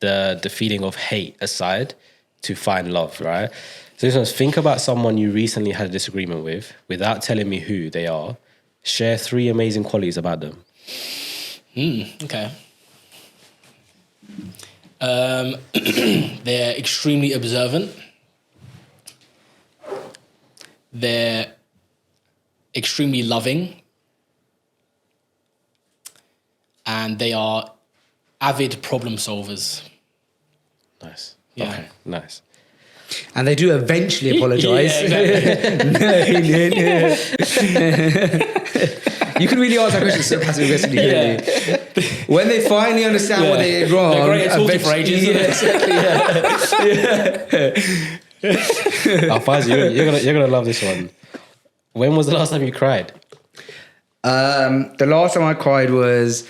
the feeling of hate aside to find love, right? So this one, think about someone you recently had a disagreement with without telling me who they are. Share 3 amazing qualities about them. Okay. They're extremely observant. They're extremely loving. and they are avid problem solvers. Nice. Yeah. Okay, nice. And they do eventually apologise. You can really answer that question so passive aggressively. When they finally understand what they did wrong, they're great at talking for ages. Faisal, you're gonna love this one. When was the last time you cried? The last time I cried was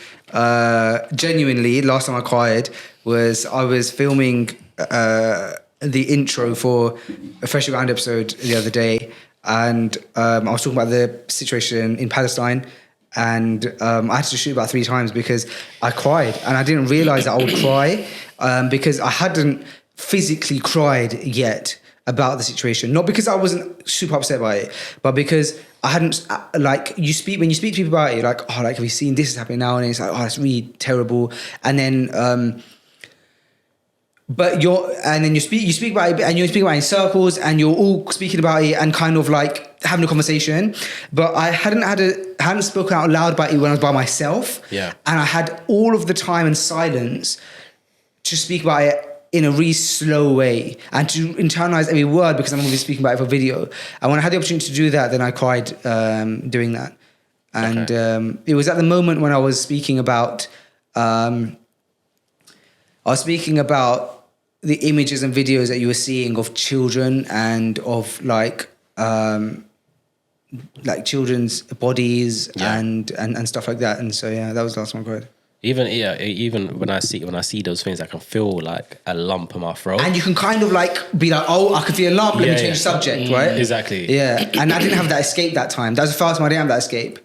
genuinely. Last time I cried was I was filming the intro for a Freshly Ground episode the other day, and I was talking about the situation in Palestine, and I had to shoot about 3 times because I cried, and I didn't realize that I would cry because I hadn't physically cried yet about the situation. Not because I wasn't super upset by it, but because I hadn't, like, when you speak to people about it, you're like, oh, like, have you seen this is happening now? And it's like, oh, that's really terrible. And then, you speak about it, and you speak about it in circles, and you're all speaking about it and kind of like having a conversation. But I hadn't spoken out loud about it when I was by myself. Yeah. And I had all of the time and silence to speak about it in a really slow way and to internalize every word because I'm going to be speaking about it for video. And when I had the opportunity to do that, then I cried doing that. And it was at the moment when I was speaking about the images and videos that you were seeing of children and of like children's bodies and stuff like that. And so that was the last time I cried. Even when I see those things, I can feel like a lump in my throat. And you can kind of like be like, oh, I can feel a lump. Let me change the subject, right? Exactly. Yeah, and I didn't have that escape that time. That was the first time I didn't have that escape.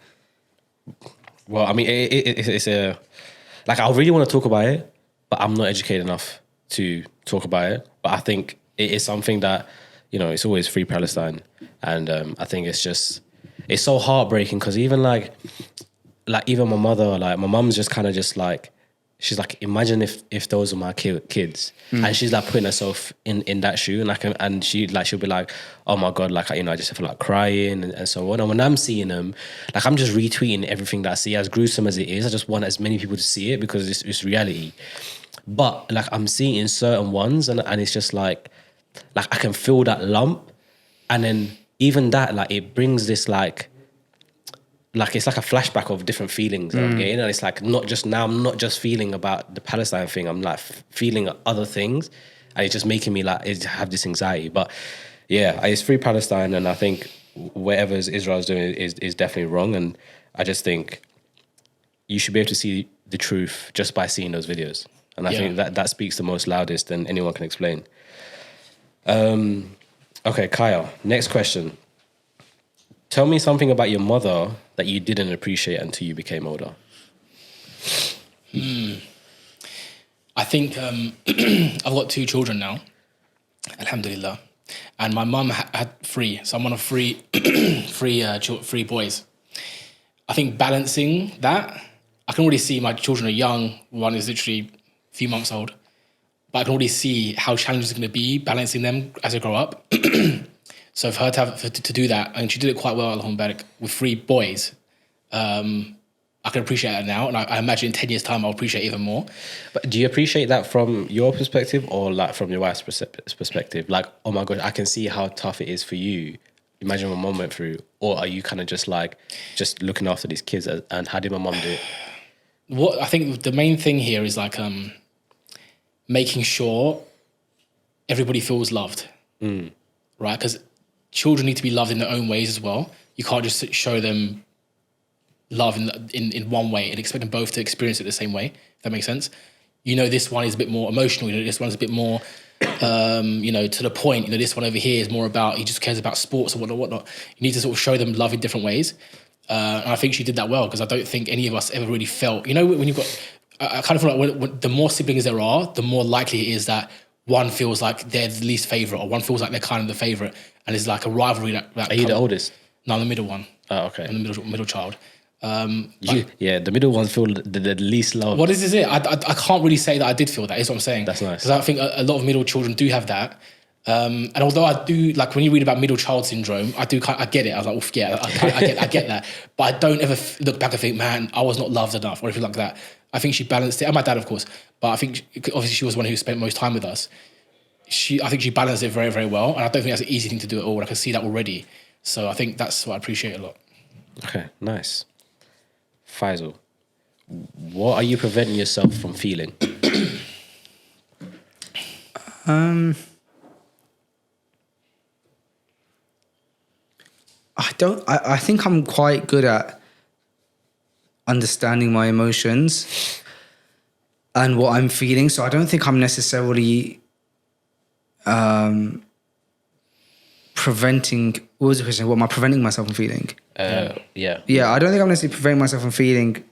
Well, I mean, it's a like I really want to talk about it, but I'm not educated enough to talk about it. But I think it is something that, you know, it's always free Palestine, and I think it's so heartbreaking because even like even my mother, like my mum's just kind of just like, she's like, imagine if those were my kids, and she's like putting herself in that shoe, and she'll be like, oh my God, like, you know, I just feel like crying and so on. And when I'm seeing them, like I'm just retweeting everything that I see, as gruesome as it is. I just want as many people to see it because it's reality. But like I'm seeing in certain ones, and it's just like I can feel that lump, and then even that, like it brings this like it's like a flashback of different feelings that I'm getting, and it's like I'm not just feeling about the Palestine thing, I'm like feeling other things, and it's just making me like have this anxiety. But yeah, it's free Palestine, and I think whatever Israel's doing is definitely wrong, and I just think you should be able to see the truth just by seeing those videos, and I think that speaks the most loudest than anyone can explain. Okay, Kaya, next question. Tell me something about your mother that you didn't appreciate until you became older. I think I've got 2 children now, alhamdulillah, and my mum had 3, so I'm one of 3 3 boys. I think balancing that, I can already see my children are young. One is literally a few months old, but I can already see how challenging it's going to be balancing them as they grow up. So for her to do that, and she did it quite well, alhamdulillah, with 3 boys, I can appreciate that now, and I imagine in 10 years' time I'll appreciate it even more. But do you appreciate that from your perspective or like from your wife's perspective? Like, oh my God, I can see how tough it is for you. Imagine what my mom went through. Or are you kind of just looking after these kids, and how did my mom do it? What I think the main thing here is like making sure everybody feels loved, right? Because children need to be loved in their own ways as well. You can't just show them love in one way and expect them both to experience it the same way, if that makes sense. You know, this one is a bit more emotional. You know, this one's a bit more, to the point. You know, this one over here is more about, he just cares about sports and whatnot. You need to sort of show them love in different ways. And I think she did that well, because I don't think any of us ever really felt, you know, when you've got, I kind of feel like when the more siblings there are, the more likely it is that one feels like they're the least favourite, or one feels like they're kind of the favourite, and there's like a rivalry that Are you the oldest? No, I'm the middle one. Oh, okay. I'm the middle child. The middle ones feel the least loved. What is it? I can't really say that I did feel that, is what I'm saying. That's nice. Because I think a lot of middle children do have that. And although I do, like when you read about middle child syndrome, I get it. I was like, oof, yeah, I get that. But I don't ever look back and think, man, I was not loved enough or anything like that. I think she balanced it, and my dad, of course, but I think obviously she was the one who spent most time with us. I think she balanced it very, very well, and I don't think that's an easy thing to do at all. I can see that already. So I think that's what I appreciate a lot. Okay, nice. Faisal, what are you preventing yourself from feeling? I think I'm quite good at understanding my emotions and what I'm feeling. So I don't think I'm necessarily preventing. What was the question? What am I preventing myself from feeling? Yeah. Yeah, I don't think I'm necessarily preventing myself from feeling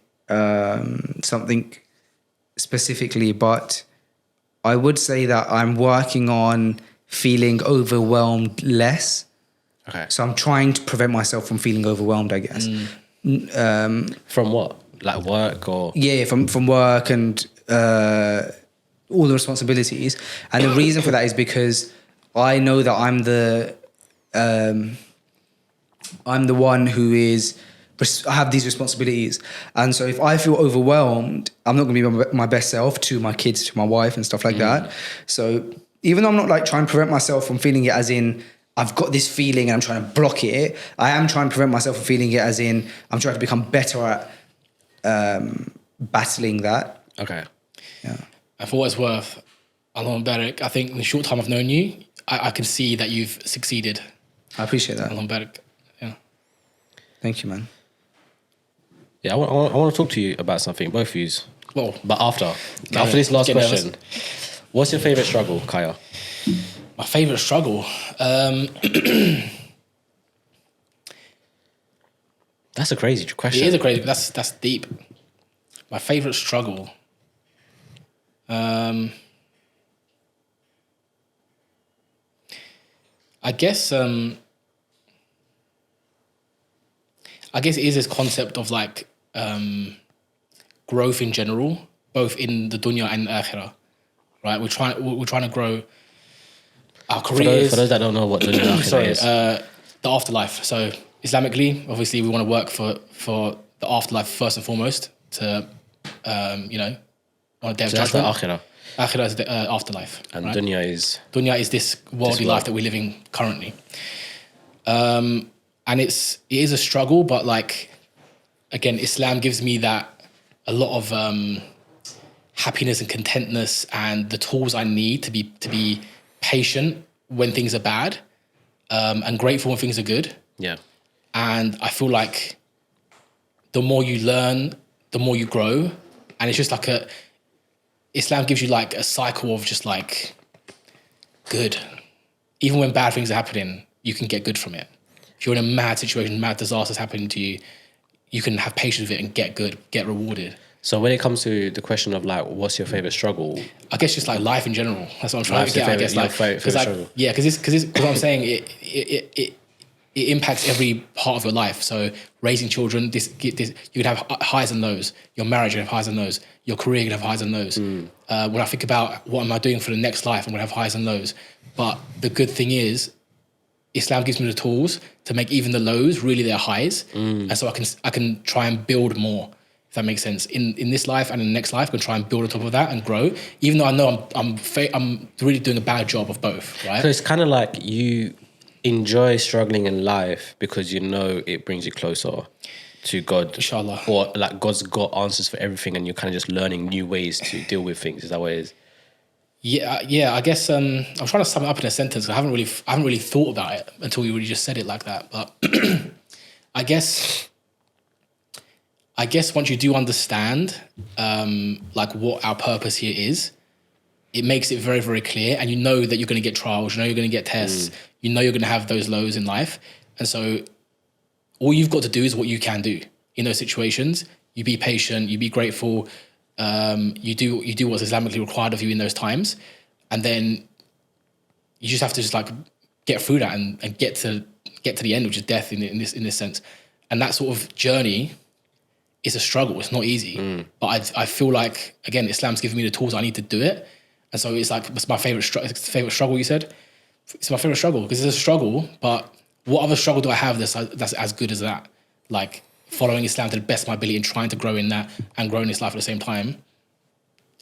something specifically, but I would say that I'm working on feeling overwhelmed less. Okay. So I'm trying to prevent myself from feeling overwhelmed, I guess. From what? Like work or? Yeah, from work and all the responsibilities. And the reason for that is because I know that I'm the one who is, I have these responsibilities. And so if I feel overwhelmed, I'm not going to be my best self to my kids, to my wife and stuff like that. So even though I'm not like trying to prevent myself from feeling it as in, I've got this feeling and I'm trying to block it, I am trying to prevent myself from feeling it as in, I'm trying to become better at battling that. Okay. Yeah. And for what it's worth, Alon Barak, I think in the short time I've known you, I can see that you've succeeded. I appreciate that. Alon Barak, yeah. Thank you, man. Yeah, I want to talk to you about something, both of yous. Well, But after this last Get question, nervous. what's your favourite struggle, Kaya? my favourite struggle. That's a crazy question. It is a crazy, but that's deep. My favourite struggle. I guess it is this concept of like growth in general, both in the dunya and akhirah, right? We're trying to grow our careers. For those that don't know what dunya and akhirah is. The afterlife. So Islamically, obviously, we want to work for the afterlife first and foremost to, on a day of So that's the judgment. akhirah. Akhirah is the afterlife. And right? dunya is This worldly world. life that we're living currently. And it is a struggle, but like, again, Islam gives me that a lot of happiness and contentness and the tools I need to be patient when things are bad, and grateful when things are good. Yeah. And I feel like the more you learn, the more you grow. And it's just like Islam gives you like a cycle of just like good. Even when bad things are happening, you can get good from it. If you're in a mad situation, mad disasters happening to you, you can have patience with it and get good, get rewarded. So when it comes to the question of like, what's your favorite struggle? I guess just like life in general. That's what I'm trying Life's to get. your I guess favourite- like, your favourite struggle. yeah, because what I'm saying it impacts every part of your life. So raising children, this you can have highs and lows. Your marriage, you can have highs and lows. Your career, you can have highs and lows. When I think about what am I doing for the next life, I'm gonna have highs and lows. But the good thing is, Islam gives me the tools to make even the lows really their highs, and so I can try and build more. If that makes sense, in this life and in the next life, I can try and build on top of that and grow. Even though I know I'm really doing a bad job of both, right? So it's kind of like you enjoy struggling in life because you know it brings you closer to God. Inshallah. Or like God's got answers for everything and you're kind of just learning new ways to deal with things. Is that what it is? Yeah. I guess I'm trying to sum it up in a sentence. I haven't really thought about it until you really just said it like that. But I guess once you do understand like what our purpose here is, it makes it very, very clear, and you know that you're going to get trials, you know you're going to get tests, you know you're going to have those lows in life, and so all you've got to do is what you can do in those situations. You be patient, you be grateful, you do what's Islamically required of you in those times, and then you just have to just like get through that and get to the end, which is death in this sense. And that sort of journey is a struggle. It's not easy, but I feel like, again, Islam's giving me the tools I need to do it. And so it's like, it's my favorite struggle, you said? It's my favorite struggle because it's a struggle, but what other struggle do I have that's as good as that? Like, following Islam to the best of my ability and trying to grow in that and grow in this life at the same time.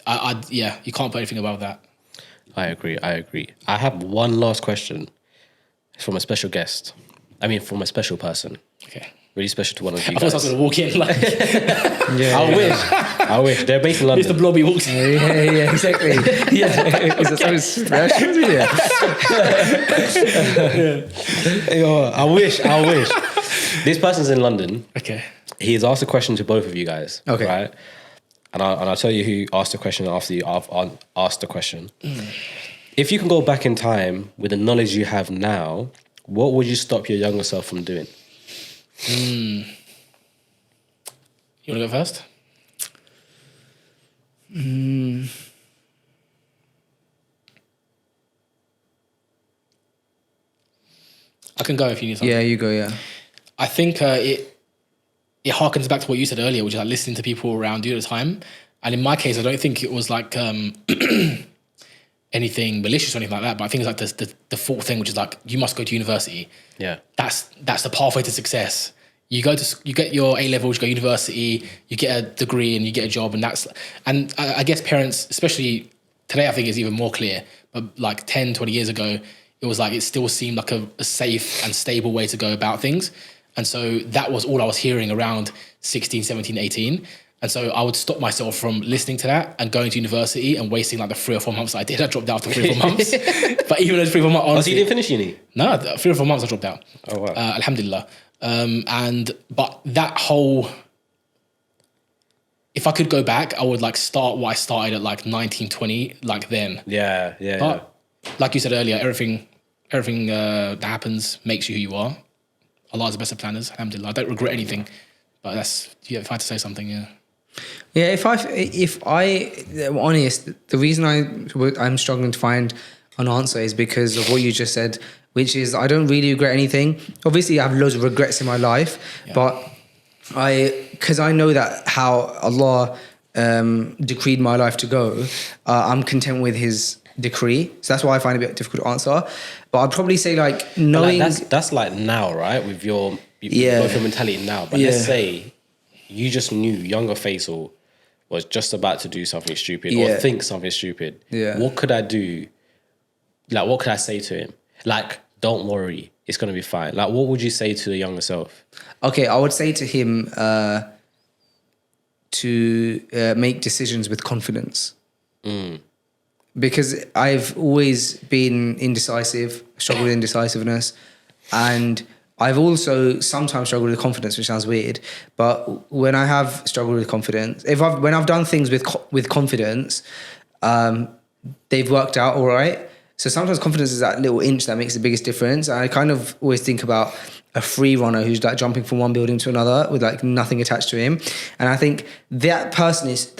Yeah, you can't put anything above that. I agree. I have one last question from a special guest. I mean, from a special person. Okay. Really special to one of you I guys. thought I was going to walk in like... I wish. They're based in London. Mr. Blobby walks in. Yeah, exactly. Yeah, is it so special? Yeah. Yo, I wish. This person's in London. Okay. He has asked a question to both of you guys. Okay. Right? And I'll tell you who asked the question after you asked the question. If you can go back in time with the knowledge you have now, what would you stop your younger self from doing? You want to go first? I can go if you need something. Yeah, you go, yeah. I think it harkens back to what you said earlier, which is like listening to people around you at the time. And in my case, I don't think it was like anything malicious or anything like that. But I think it's like the default thing, which is like you must go to university. Yeah, that's the pathway to success. You get your A levels, you go to university, you get a degree, and you get a job, and I guess parents, especially today, I think is even more clear. But like 10, 20 years ago, it was like it still seemed like a safe and stable way to go about things. And so that was all I was hearing around 16, 17, 18. And so I would stop myself from listening to that and going to university and wasting like the 3 or 4 months I did. I dropped out after 3 or 4 months. But even those 3 or 4 months, honestly, so you didn't finish uni? No, 3 or 4 months I dropped out. Oh, wow. Alhamdulillah. But that whole, if I could go back, I would like start what I started at like 19, 20, like then. Yeah. But like you said earlier, everything that happens makes you who you are. Allah is the best of planners, alhamdulillah. I don't regret anything, but if I had to say something, yeah. Yeah, if I'm honest, the reason I'm struggling to find an answer is because of what you just said, which is I don't really regret anything. Obviously, I have loads of regrets in my life, but because I know that how Allah decreed my life to go, I'm content with His decree. So that's why I find it a bit difficult to answer. But I'd probably say like knowing that's like now, right? With your both your mentality now. But let's say you just knew younger Faisal was just about to do something stupid or think something stupid. Yeah. What could I do? Like, what could I say to him? Like, don't worry, it's gonna be fine. Like, what would you say to the younger self? Okay, I would say to him to make decisions with confidence. Because I've always been indecisive, struggled with indecisiveness, and I've also sometimes struggled with confidence, which sounds weird. But when I have struggled with confidence, when I've done things with confidence, they've worked out all right. So sometimes confidence is that little inch that makes the biggest difference. And I kind of always think about a free runner who's like jumping from one building to another with like nothing attached to him. And I think that person is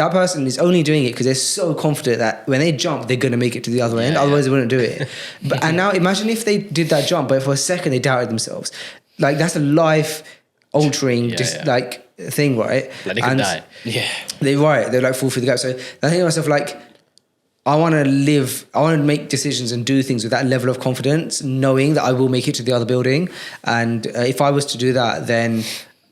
only doing it because they're so confident that when they jump, they're going to make it to the other end. Otherwise, they wouldn't do it. And now imagine if they did that jump, but for a second they doubted themselves. Like that's a life altering like thing, right? Like they could die. Yeah. They're like fall through the gap. So I think to myself like, I want to make decisions and do things with that level of confidence, knowing that I will make it to the other building. And if I was to do that, then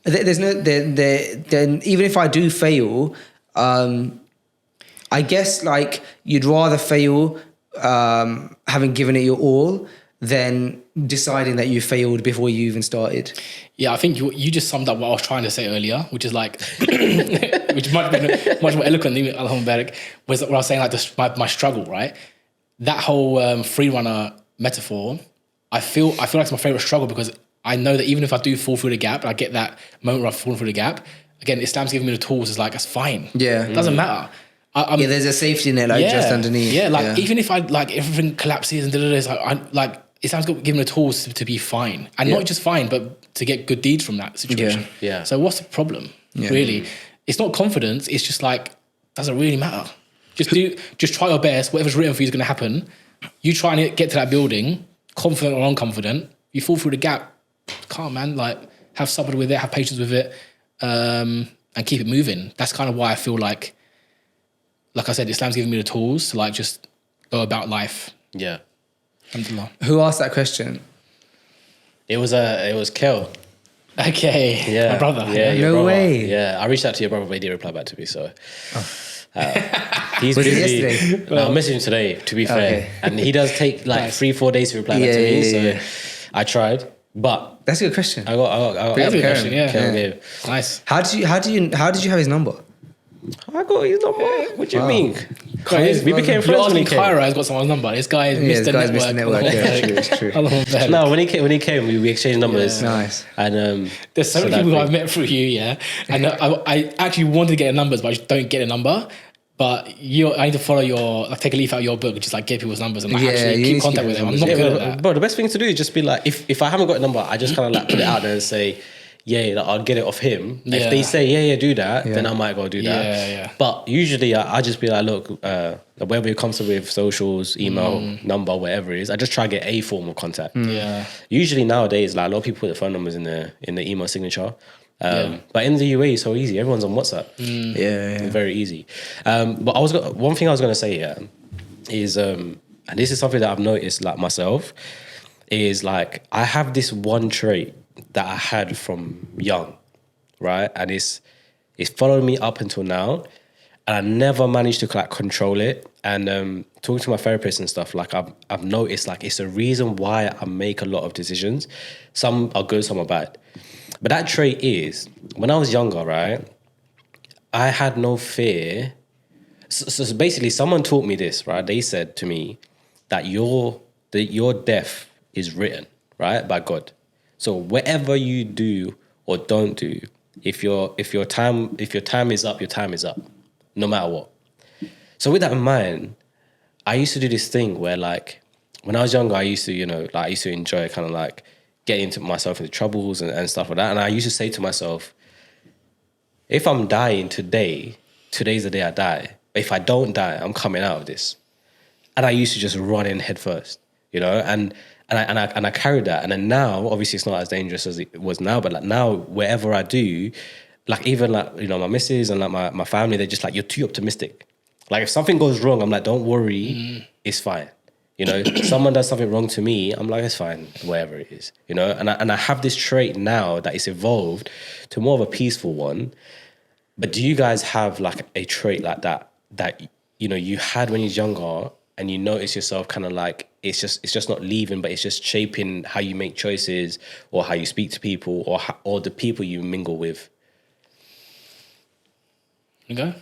then even if I do fail, I guess like you'd rather fail having given it your all than deciding that you failed before you even started. Yeah, I think you just summed up what I was trying to say earlier, which is like, which might have been much more eloquent than Alhamdulillah, was what I was saying, like my struggle, right? That whole free runner metaphor, I feel like it's my favorite struggle because I know that even if I do fall through the gap, and I get that moment where I've fallen through the gap, again, Islam's giving me the tools, it's like, that's fine. Yeah. It doesn't matter. There's a safety net just underneath. Yeah, even if everything collapses and Islam's given the tools to be fine. And not just fine, but to get good deeds from that situation. Yeah. So what's the problem, really? It's not confidence, it's just like, doesn't really matter. Just try your best, whatever's written for you is going to happen. You try and get to that building, confident or unconfident, you fall through the gap, calm man, like have sabr with it, have patience with it, and keep it moving. That's kind of why I feel like I said, Islam's giving me the tools to like just go about life. Yeah. Who asked that question? It was Kel. Okay. Yeah, My brother. Yeah, your No brother. way. Yeah, I reached out to your brother, but he didn't reply back to me. So he's Was it busy. yesterday? No, I messaged him today. To be fair, Okay. and he does take like Nice. 3-4 days to reply back Yeah, to me. yeah, So I tried, but That's a good question. I got Bring up That's a good Karen. question, yeah. Karen Yeah. gave. Nice. How did you have his number? I got his number. What do you Wow. mean? Guys, We became You're friends when he asking came. Cairo has got someone's number. This guy is Yeah, this Mr. guy's Network. Mr. Network. Yeah, true, it's true. No, when he came, we exchanged numbers. Yeah. Nice. And There's so many that people who thing. I've met through you, yeah. And I actually wanted to get their numbers, but I just don't get a number. But I need to follow take a leaf out of your book and just like get people's numbers and like Yeah, actually you keep need to contact keep with them. I'm those not numbers. good at that. Bro, the best thing to do is just be like, if I haven't got a number, I just kind of like put it out there and say, yeah, like, I'll get it off him. Yeah. If they say, yeah, do that, then I might go do that. Yeah. But usually I just be like, look, whatever it comes to with socials, email, number, whatever it is, I just try to get a form of contact. Yeah. Usually nowadays, like a lot of people put their phone numbers in the email signature. But in the UAE, it's so easy. Everyone's on WhatsApp. Yeah. Very easy. But one thing I was going to say is, and this is something that I've noticed like myself, is like I have this one trait that I had from young, right? And it's followed me up until now, and I never managed to like control it. And talking to my therapist and stuff, like I've noticed like it's a reason why I make a lot of decisions. Some are good, some are bad. But that trait is, when I was younger, right, I had no fear. So basically, someone taught me this, right? They said to me that your death is written, right, by God. So whatever you do or don't do, if your time is up, your time is up, no matter what. So with that in mind, I used to do this thing where like when I was younger, I used to enjoy kind of like getting myself into troubles and stuff like that. And I used to say to myself, if I'm dying today, today's the day I die. But if I don't die, I'm coming out of this. And I used to just run in head first, and I carried that. And then now, obviously it's not as dangerous as it was now, but like now, wherever I do, like even like, my missus and like my family, they're just like, you're too optimistic. Like if something goes wrong, I'm like, don't worry, it's fine. Someone does something wrong to me, I'm like, it's fine, whatever it is, and I have this trait now that it's evolved to more of a peaceful one. But do you guys have like a trait like that you had when you was younger, and you notice yourself kind of like it's just not leaving, but it's just shaping how you make choices or how you speak to people or the people you mingle with? You go?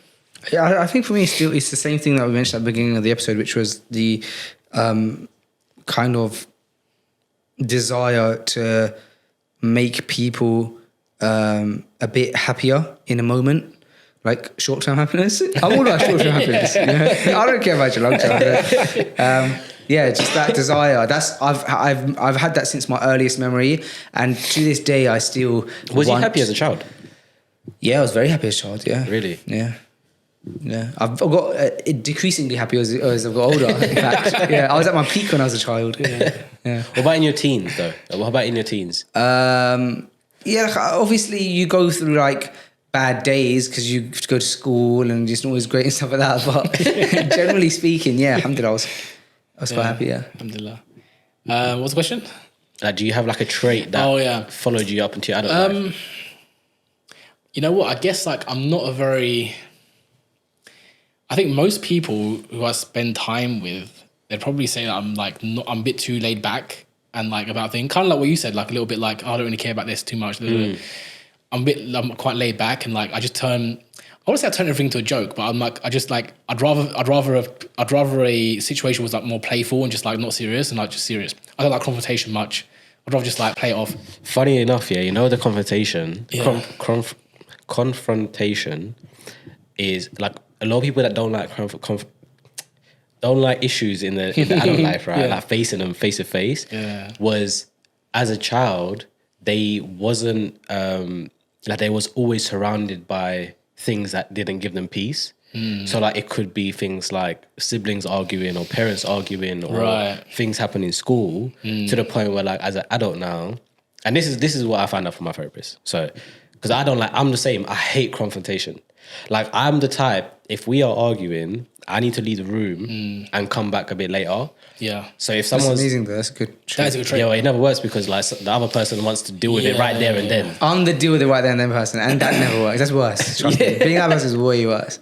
Yeah, I think for me, it's the same thing that we mentioned at the beginning of the episode, which was the kind of desire to make people a bit happier in a moment, like short-term happiness. I'm all about short-term happiness. I don't care about your long-term happiness. Just that desire. I've had that since my earliest memory, and to this day, I still. Was you happy as a child? Yeah, I was very happy as a child. Yeah, Really? Yeah. I've got decreasingly happy as I've got older. In fact, I was at my peak when I was a child. Yeah. What about in your teens, though? What about in your teens? Obviously you go through like bad days because you have to go to school and it's not always great and stuff like that. But generally speaking, alhamdulillah, I was quite happy. Yeah. Alhamdulillah. What's the question? Do you have like a trait that followed you up into your adult life? You know what? I guess like I'm not a very. I think most people who I spend time with, they'd probably say that I'm a bit too laid back and like about things. Kind of like what you said, like a little bit like, I don't really care about this too much. I'm quite laid back and like I just turn. I wouldn't say I turn everything into a joke, but I'm like I'd rather a situation was like more playful and just like not serious and like just serious. I don't like confrontation much. I'd rather just like play it off. Funny enough, the confrontation, confrontation is like a lot of people that don't like don't like issues in the adult life, right? Like facing them face to face. Was as a child they wasn't like they was always surrounded by things that didn't give them peace. So like it could be things like siblings arguing or parents arguing or things happen in school to the point where like as an adult now, and this is what I found out from my therapist. So because I'm the same, I hate confrontation. Like I'm the type, if we are arguing I need to leave the room and come back a bit later. Yeah. So if That's someone's amazing though. That's a good trait. That is a good trait. yeah, well, it never works because like the other person wants to deal with it right there and then. I'm the deal with it right there and then person, and that never works. That's worse. Trust me. Being that person is way worse.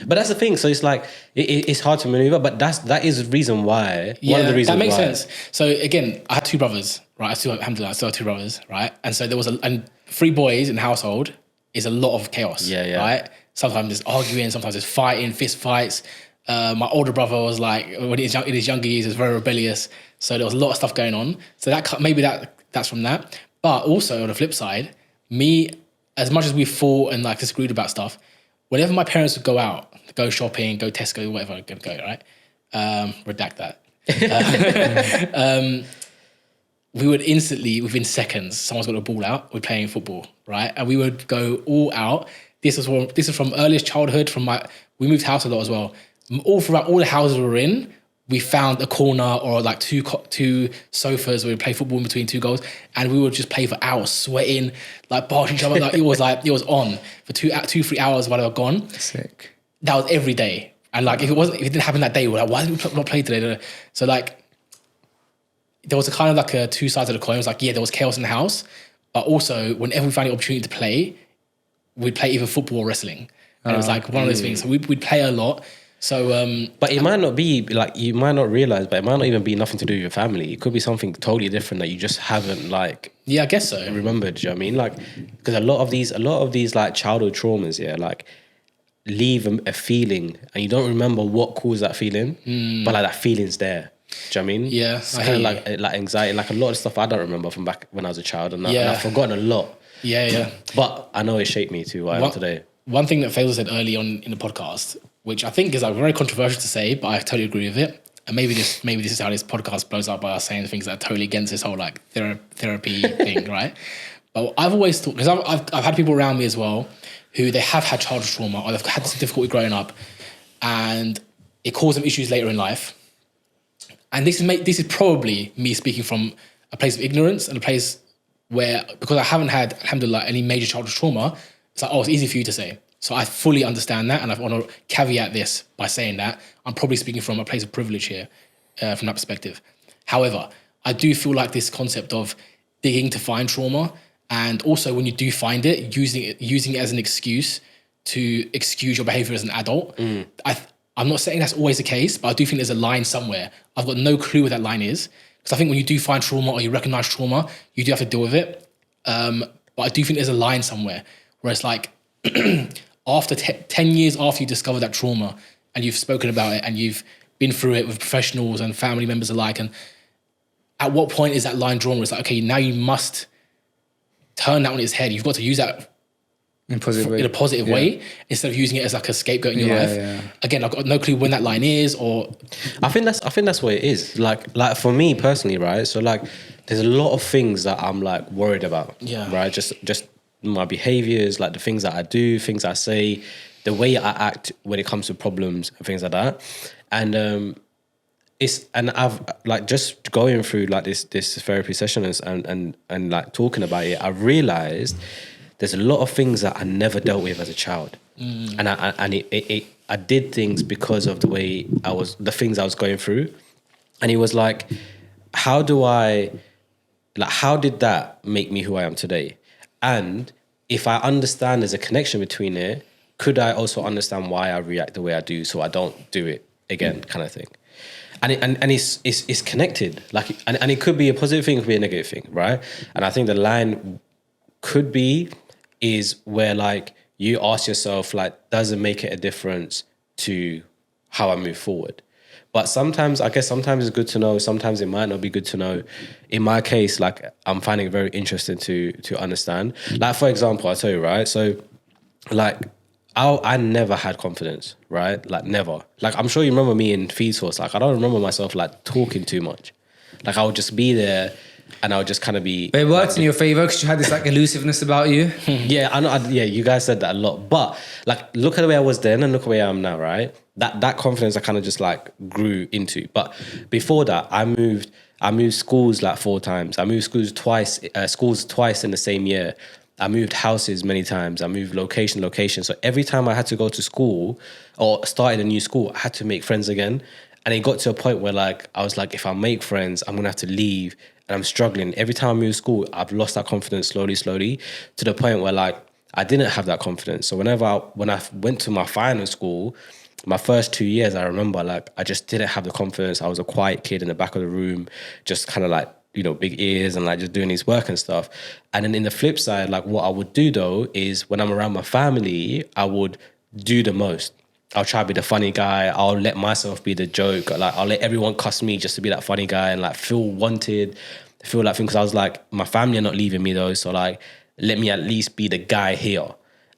But that's the thing. So it's like it's hard to maneuver. But that is the reason why. Yeah, one of the reasons that makes why. sense. So again, I had two brothers, right? I still have two brothers, right? And so there was and 3 boys in the household is a lot of chaos. Yeah. Right? Sometimes there's arguing, sometimes there's fighting, fist fights. My older brother was like, when he was in his younger years, he was very rebellious. So there was a lot of stuff going on. So that's from that. But also on the flip side, me, as much as we fought and like disagreed about stuff, whenever my parents would go out, go shopping, go Tesco, whatever, go, right? Redact that. We would instantly, within seconds, someone's got a ball out, we're playing football, right? And we would go all out. This is from earliest childhood, we moved house a lot as well. All throughout all the houses we were in, we found a corner or like two sofas where we play football in between 2 goals, and we would just play for hours, sweating, like barking each other. It was on for 2-3 hours while they were gone. Sick. That was every day. And like if it didn't happen that day, we were like, why did we not play today? So like there was a kind of like a 2 sides of the coin. It was like, yeah, there was chaos in the house, but also whenever we found the opportunity to play, we'd play either football or wrestling. And it was like one of those things. So we'd play a lot. So, but it might not be like, you might not realize, but it might not even be nothing to do with your family. It could be something totally different that you just haven't like. Yeah, I guess so. Remembered. Do you know what I mean? Like, because a lot of these like childhood traumas, yeah, like leave a feeling, and you don't remember what caused that feeling, but like that feeling's there. Do you know what I mean? Yeah, it's kind of like anxiety, like a lot of stuff I don't remember from back when I was a child, and I've forgotten a lot. Yeah. But I know it shaped me to what I am today. One thing that Faisal said early on in the podcast, which I think is like very controversial to say, but I totally agree with it. And maybe this is how this podcast blows up by us saying things that are totally against this whole like therapy thing, right? But I've always thought, because I've had people around me as well who they have had childhood trauma or they've had some difficulty growing up, and it caused them issues later in life. And this is probably me speaking from a place of ignorance and a place where, because I haven't had, alhamdulillah, any major childhood trauma, it's like, it's easy for you to say. So I fully understand that, and I want to caveat this by saying that I'm probably speaking from a place of privilege here, from that perspective. However, I do feel like this concept of digging to find trauma, and also when you do find it, using it as an excuse to excuse your behavior as an adult. I'm not saying that's always the case, but I do think there's a line somewhere. I've got no clue where that line is, because I think when you do find trauma or you recognize trauma, you do have to deal with it. But I do think there's a line somewhere where it's like, after 10 years after you discover that trauma and you've spoken about it and you've been through it with professionals and family members alike, and at what point is that line drawn where it's like, okay, now you must turn that on its head. You've got to use that in a positive way instead of using it as like a scapegoat in your life. Yeah. Again, I've got no clue when that line is, or I think that's what it is. Like for me personally, right? So like there's a lot of things that I'm like worried about. Yeah. Right? Just my behaviors, like the things that I do, things I say, the way I act when it comes to problems and things like that. And I've like just going through like this therapy session and like talking about it, I realized there's a lot of things that I never dealt with as a child. And I did things because of the things I was going through. And it was like, how did that make me who I am today? And if I understand there's a connection between it, could I also understand why I react the way I do so I don't do it again, kind of thing? And it's connected. Like, and it could be a positive thing, it could be a negative thing, right? And I think the line could be is where like you ask yourself, like, does it make it a difference to how I move forward? But sometimes it's good to know. Sometimes it might not be good to know. In my case, like I'm finding it very interesting to understand. Like for example, I'll tell you, right? So like I never had confidence, right? Like never. Like I'm sure you remember me in Feed Source. Like I don't remember myself like talking too much. Like I would just be there and I would just kind of be. But it worked in your favor because you had this like elusiveness about you. Yeah, I know. Yeah, you guys said that a lot. But like, look at the way I was then and look at the way I am now, right? That confidence I kind of just like grew into. But before that, I moved schools like 4 times. I moved schools twice in the same year. I moved houses many times. I moved location. So every time I had to go to school or started a new school, I had to make friends again. And it got to a point where like I was like, if I make friends, I'm gonna have to leave, and I'm struggling. Every time I move school, I've lost that confidence slowly, to the point where like I didn't have that confidence. So when I went to my final school, my first 2 years, I remember like I just didn't have the confidence. I was a quiet kid in the back of the room, just kind of like, you know, big ears and like just doing his work and stuff. And then in the flip side, like what I would do though is when I'm around my family, I would do the most. I'll try to be the funny guy. I'll let myself be the joke. Like I'll let everyone cuss me just to be that funny guy and like feel wanted, feel that thing. Because I was like, my family are not leaving me though. So like, let me at least be the guy here.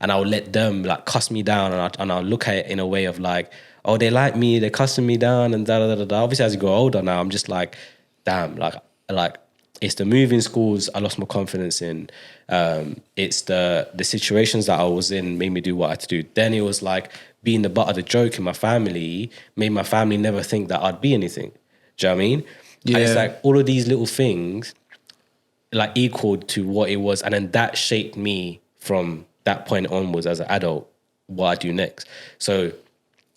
And I'll let them like cuss me down, and I'll look at it in a way of like, oh, they like me, they're cussing me down and da da da da. Obviously, as you grow older now, I'm just like, damn, like it's the moving schools I lost my confidence in. It's the situations that I was in made me do what I had to do. Then it was like being the butt of the joke in my family made my family never think that I'd be anything. Do you know what I mean? Yeah. And it's like all of these little things like equaled to what it was, and then that shaped me from that point onwards as an adult, what I do next. So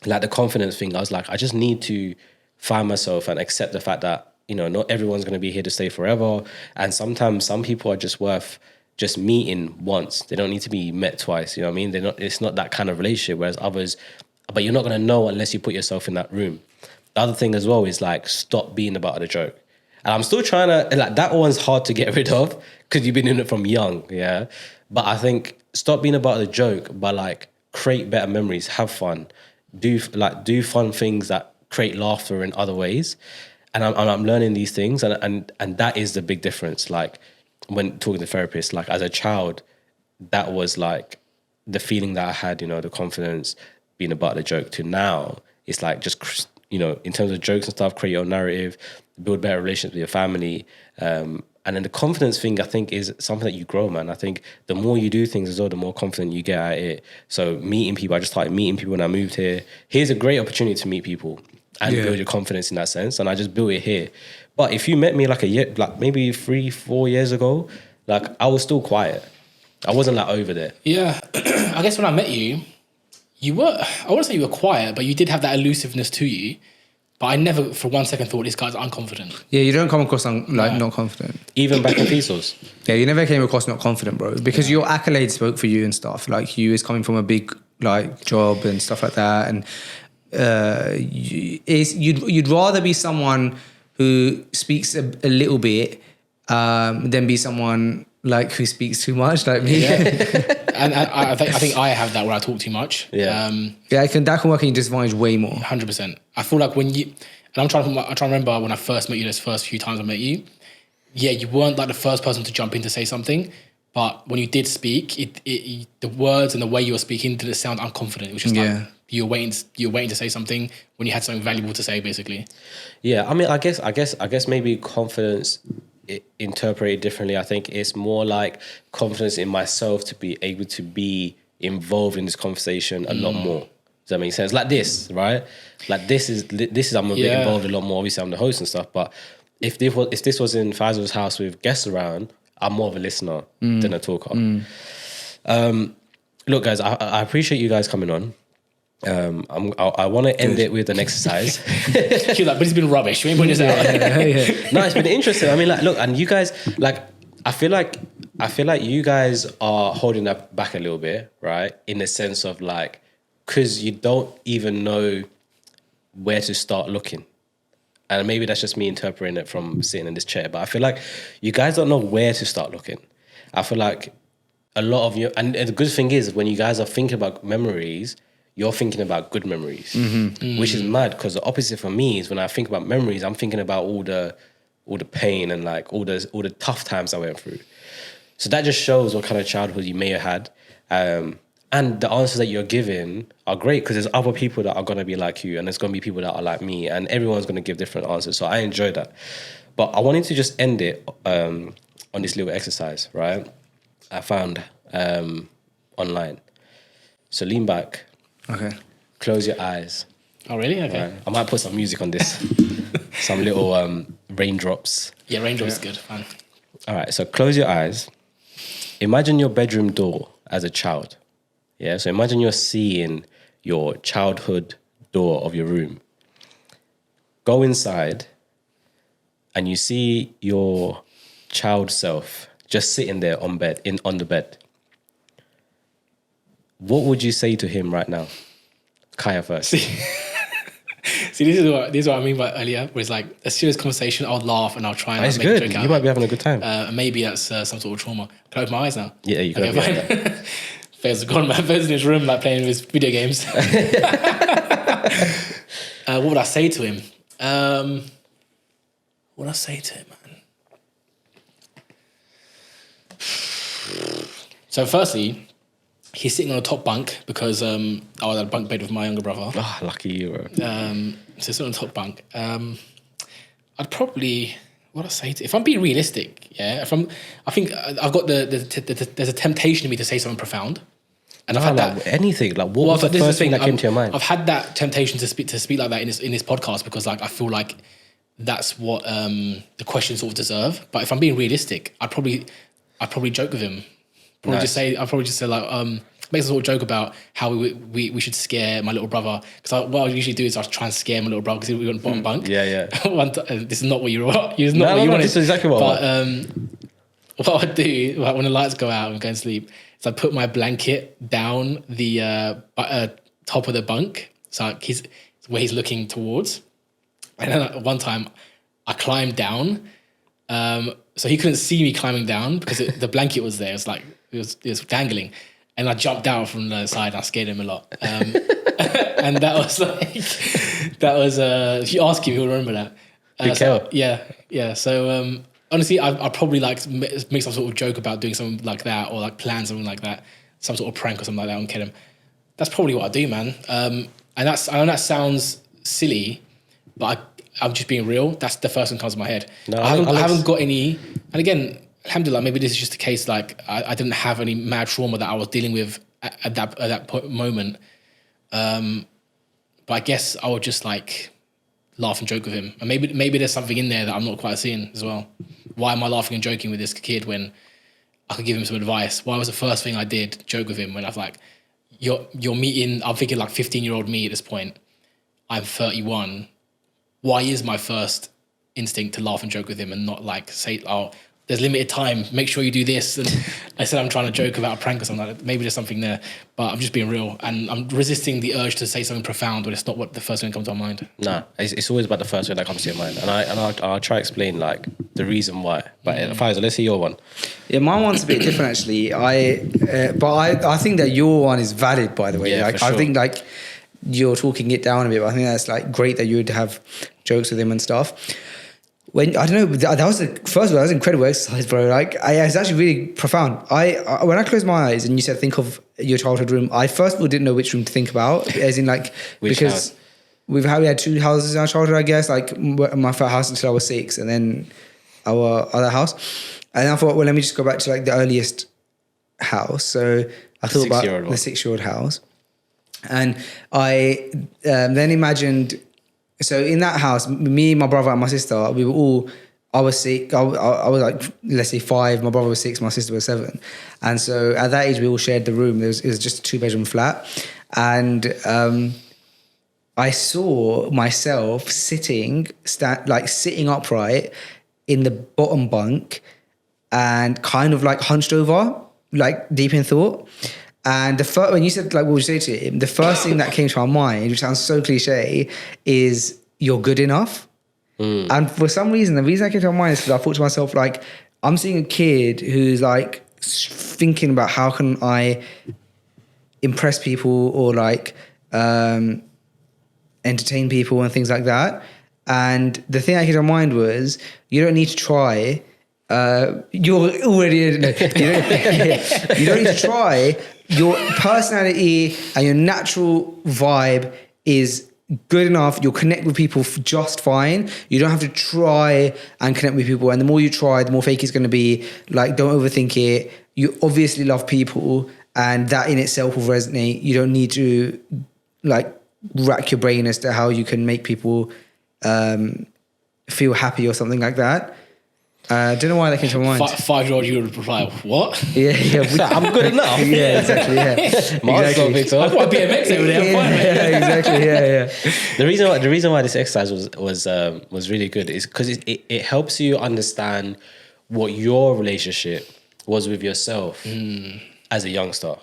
like the confidence thing, I was like, I just need to find myself and accept the fact that, you know, not everyone's going to be here to stay forever. And sometimes some people are just worth just meeting once. They don't need to be met twice. You know what I mean? It's not that kind of relationship, whereas others, but you're not going to know unless you put yourself in that room. The other thing as well is like, stop being the butt of the joke. And I'm still trying to, like, that one's hard to get rid of because you've been doing it from young, yeah? But I think stop being about the joke, but like create better memories, have fun, do fun things that create laughter in other ways. And I'm learning these things, and that is the big difference. Like when talking to therapists, like as a child, that was like the feeling that I had, you know, the confidence, being about the joke, to now it's like just, you know, in terms of jokes and stuff, create your own narrative, build better relationships with your family. And then the confidence thing, I think, is something that you grow, man. I think the more you do things as well, the more confident you get at it. So meeting people, I just started meeting people when I moved here. Here's a great opportunity to meet people and build your confidence in that sense. And I just built it here. But if you met me like a year, like maybe 3-4 years ago, like I was still quiet. I wasn't like over there. Yeah. I guess when I met you, you were, I wouldn't say you were quiet, but you did have that elusiveness to you. But I never for one second thought this guy's unconfident. Yeah, you don't come across not confident. Even back in Faisals. Yeah, you never came across not confident, bro. Because your accolades spoke for you and stuff. Like you is coming from a big like job and stuff like that, and you'd rather be someone who speaks a little bit than be someone like who speaks too much, like me. Yeah. And I think I have that where I talk too much. Yeah. That can work in your disadvantage way more. 100%. I feel like when you, and I'm trying to remember when I first met you, those first few times I met you, yeah, you weren't like the first person to jump in to say something, but when you did speak, the words and the way you were speaking didn't sound unconfident. It was just like you were waiting to say something when you had something valuable to say, basically. Yeah, I mean, I guess maybe confidence interpreted differently. I think it's more like confidence in myself to be able to be involved in this conversation a lot more. Does that make sense? Like this, right? Like this is I'm a bit involved a lot more. Obviously, I'm the host and stuff. But if this was in Faisal's house with guests around, I'm more of a listener than a talker. Look, guys, I appreciate you guys coming on. I want to end it with an exercise. You're like, but it's been rubbish. We ain't putting this out. No, it's been interesting. I mean, like, look, and you guys, like, I feel like you guys are holding that back a little bit, right? In the sense of like, because you don't even know where to start looking. And maybe that's just me interpreting it from sitting in this chair. But I feel like you guys don't know where to start looking. I feel like a lot of you, and the good thing is when you guys are thinking about memories, you're thinking about good memories, which is mad because the opposite for me is when I think about memories, I'm thinking about all the pain and like all the tough times I went through. So that just shows what kind of childhood you may have had. And the answers that you're giving are great because there's other people that are going to be like you and there's going to be people that are like me and everyone's going to give different answers. So I enjoy that. But I wanted to just end it on this little exercise, right? I found online. So lean back. Okay. Close your eyes. Oh, really? Okay. Right. I might put some music on this. Some little raindrops. Yeah, raindrops is good. Fun. All right, so close your eyes imagine your bedroom door as a child. Yeah, so imagine you're seeing your childhood door of your room. Go inside and you see your child self just sitting there on the bed. What would you say to him right now? Kaya first. See, this is what I mean by earlier, where it's like a serious conversation. I'll laugh and I'll try and That's make good. a joke out. You might be having a good time. Maybe that's some sort of trauma. Can I open my eyes now? Yeah, you can. Okay, fine. Fair's gone, man. Fair's in his room, like playing his video games. What would I say to him? What would I say to him, man? So, firstly, he's sitting on a top bunk because I was at a bunk bed with my younger brother. Oh, lucky you, bro. So it's on the top bunk. I'd probably, what I say to, if I'm being realistic, yeah. I think I've got there's a temptation in me to say something profound, and I've had that. Anything like what was the first thing that came to your mind? I've had that temptation to speak like that in this podcast because like I feel like that's what the questions sort of deserve. But if I'm being realistic, I'd probably joke with him. I'd probably just say like make a sort of joke about how we should scare my little brother, because what I usually do is I try and scare my little brother because we were on bottom bunk. Yeah. This is not what you want. This is exactly what. But what I do, like, when the lights go out and I'm going to sleep, is I put my blanket down the top of the bunk, so he's where he's looking towards. And then at one time, I climbed down, so he couldn't see me climbing down because the blanket was there. It was dangling. And I jumped out from the side and I scared him a lot. And that was if you ask him, he'll remember that. Yeah. So honestly, I probably like make some sort of joke about doing something like that, or like plan something like that, some sort of prank or something like that on Kedem. That's probably what I do, man. And I know that sounds silly, but I'm just being real. That's the first one that comes to my head. No, I haven't got any. And again, alhamdulillah, maybe this is just a case like I didn't have any mad trauma that I was dealing with at that moment. But I guess I would just like laugh and joke with him. And maybe there's something in there that I'm not quite seeing as well. Why am I laughing and joking with this kid when I could give him some advice? Why was the first thing I did joke with him when I was like, you're meeting, I'm thinking like 15-year-old me at this point. I'm 31. Why is my first instinct to laugh and joke with him and not like say, oh, there's limited time, make sure you do this. And I said I'm trying to joke about a prank or something like that. Maybe there's something there, but I'm just being real. And I'm resisting the urge to say something profound when it's not what the first thing that comes to my mind. Nah, it's always about the first thing that comes to your mind. And I'll try to explain like the reason why. But Faisal, let's hear your one. Yeah, my one's a bit different actually. I think that your one is valid, by the way. Yeah, like, for sure. I think like you're talking it down a bit, but I think that's like great that you would have jokes with him and stuff. When I don't know, that was an incredible exercise, bro. Like, it's actually really profound. When I closed my eyes and you said think of your childhood room, I first of all didn't know which room to think about, as in like because house? we had two houses in our childhood, I guess. Like my first house until I was 6, and then our other house. And I thought, well, let me just go back to like the earliest house. So I thought about the 6-year-old house, and I then imagined. So in that house, me, my brother and my sister, I was 6, I was like, let's say 5, my brother was 6, my sister was 7. And so at that age, we all shared the room. It was just a 2-bedroom flat. And I saw myself sitting upright in the bottom bunk and kind of like hunched over, like deep in thought. And when you said, like, what would you say to him? The first thing that came to my mind, which sounds so cliche, is you're good enough. And for some reason, the reason I came to my mind is because I thought to myself, like, I'm seeing a kid who's like thinking about how can I impress people or like entertain people and things like that. And the thing that came to my mind was, you don't need to try. You're already you don't need to try. Your personality and your natural vibe is good enough. You'll connect with people just fine. You don't have to try and connect with people. And the more you try, the more fake it's going to be. Like, don't overthink it. You obviously love people, and that in itself will resonate. You don't need to like rack your brain as to how you can make people feel happy or something like that. Don't know why that came to my mind. 5-year-old you would reply, what? Yeah, I'm good enough. yeah, exactly. Yeah, Mine's not Victor. I've got a BMX every day. I'm fine, mate. yeah, exactly. Yeah. The reason why this exercise was really good is because it helps you understand what your relationship was with yourself as a youngster,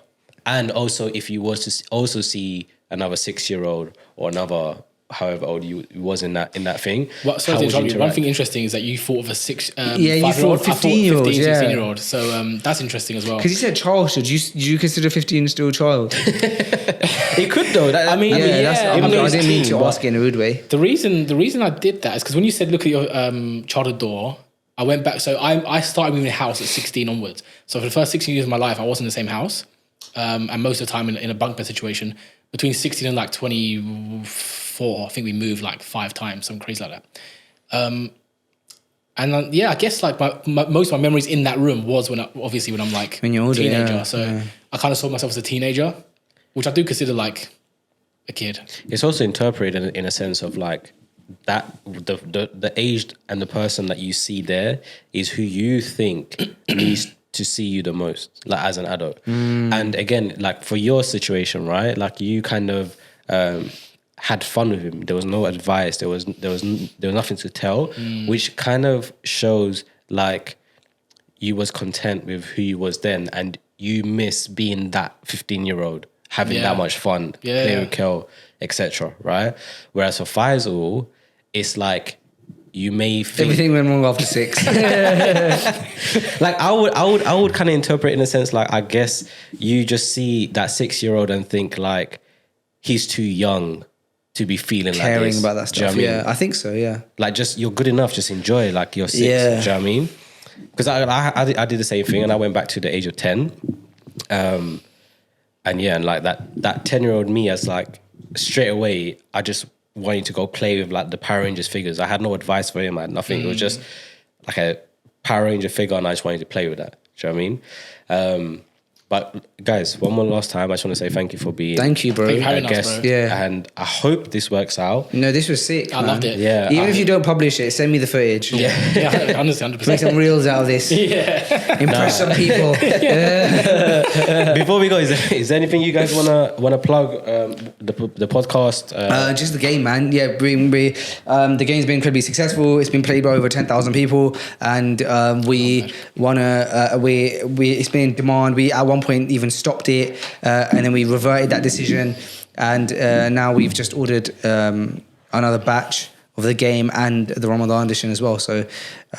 and also if you was to also see another 6-year-old or another however old you was in that thing. Well, sorry to interrupt you. One thing interesting is that you thought of a you 5-year-old. thought 15-year-old, 16-year-old. So that's interesting as well. Because you said childhood. Do you consider 15 still a child? It could though. I mean, I didn't mean to but- ask in a rude way. The reason I did that is because when you said look at your childhood door, I went back. So I started moving house at 16 onwards. So for the first 16 years of my life, I was in the same house, and most of the time in a bunk bed situation. Between 16 and like 24, I think we moved like 5 times, something crazy like that. And I guess like most of my memories in that room was when I'm like When you're older, teenager. yeah, So yeah. I kind of saw myself as a teenager, which I do consider like a kid. It's also interpreted in a sense of like that the age and the person that you see there is who you think needs to see you the most, like as an adult. And again, like for your situation, right? Like you kind of had fun with him. There was no advice. There was nothing to tell, which kind of shows like you was content with who you was then, and you miss being that 15-year-old having that much fun, playing with Kel, etc. Right? Whereas for Faisal, it's like you may think Everything went wrong after 6. like I would kind of interpret in a sense like I guess you just see that 6-year-old and think like he's too young to be feeling like Caring this. about that Do you know stuff. what I mean? Yeah, I think so. Yeah. Like just you're good enough, just enjoy like you're 6. Yeah. Do you know what I mean? Because I did the same thing and I went back to the age of 10. And like that 10-year-old me as like straight away I just wanted to go play with like the Power Rangers figures. I had no advice for him. I had nothing. It was just like a Power Ranger figure and I just wanted to play with that. Do you know what I mean? But guys, one more last time, I just want to say thank you for being Thank you, bro. Thank you for having a us, guest. bro. Yeah. And I hope this works out. No, this was sick. I loved it. Yeah. Even if you don't publish it, send me the footage. Yeah, honestly, 100%. Make some reels out of this. Impress some people. Before we go, is there anything you guys wanna plug the podcast? Just the game, man. Yeah, the game's been incredibly successful. It's been played by over 10,000 people, and we wanna. It's been in demand. We at one point even stopped it, and then we reverted that decision, and now we've just ordered another batch of the game and the Ramadan edition as well. So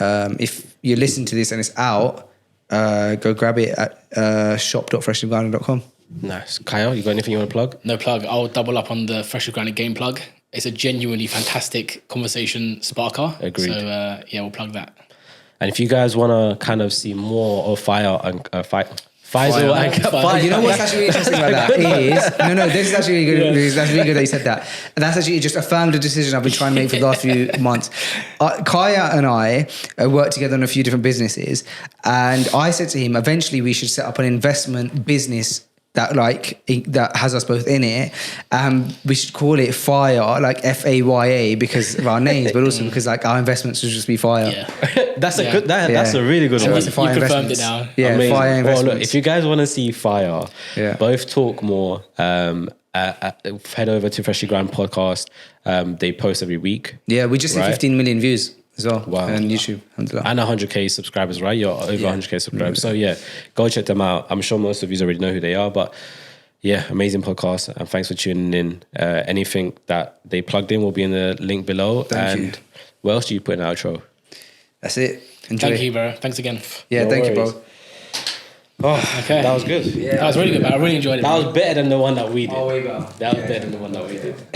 if you listen to this and it's out, go grab it at shop.freshlygrounded.com. Nice. Kyle, you got anything you want to plug? No plug. I'll double up on the Freshly Grounded game plug. It's a genuinely fantastic conversation sparker. Agreed. So we'll plug that. And if you guys want to kind of see more of Faisal and Kaya, You know what's actually interesting about that is this is actually really good. That's really good that you said that. And that's actually just affirmed a decision I've been trying to make for the last few months. Kaya and I work together on a few different businesses, and I said to him, eventually we should set up an investment business that has us both in it. We should call it Fire, like FAYA, because of our names, but also because like our investments should just be Fire. Yeah. that's a good. That's a really good So one. it's a Fire You confirmed it Investments. now. Yeah, Amazing. Fire Well, Investments. look, if you guys want to see Fire, Yeah. both talk more. Head over to Freshly Ground podcast. They post every week. Yeah, we just hit Right. 15 million views as well Wow. on YouTube. Alhamdulillah. And 100k subscribers, right? You're over 100k subscribers. So yeah, go check them out. I'm sure most of you already know who they are, but yeah, amazing podcast. And thanks for tuning in. Anything that they plugged in will be in the link below. Thank you. What else do you put in the outro? That's it. Enjoy. Thank you, bro. Thanks again. Yeah, No thank you, worries. bro. Oh, Okay. that was good. That was really good, man. I really enjoyed it. That was better than the one that we did. way better. That was better than the one that we did.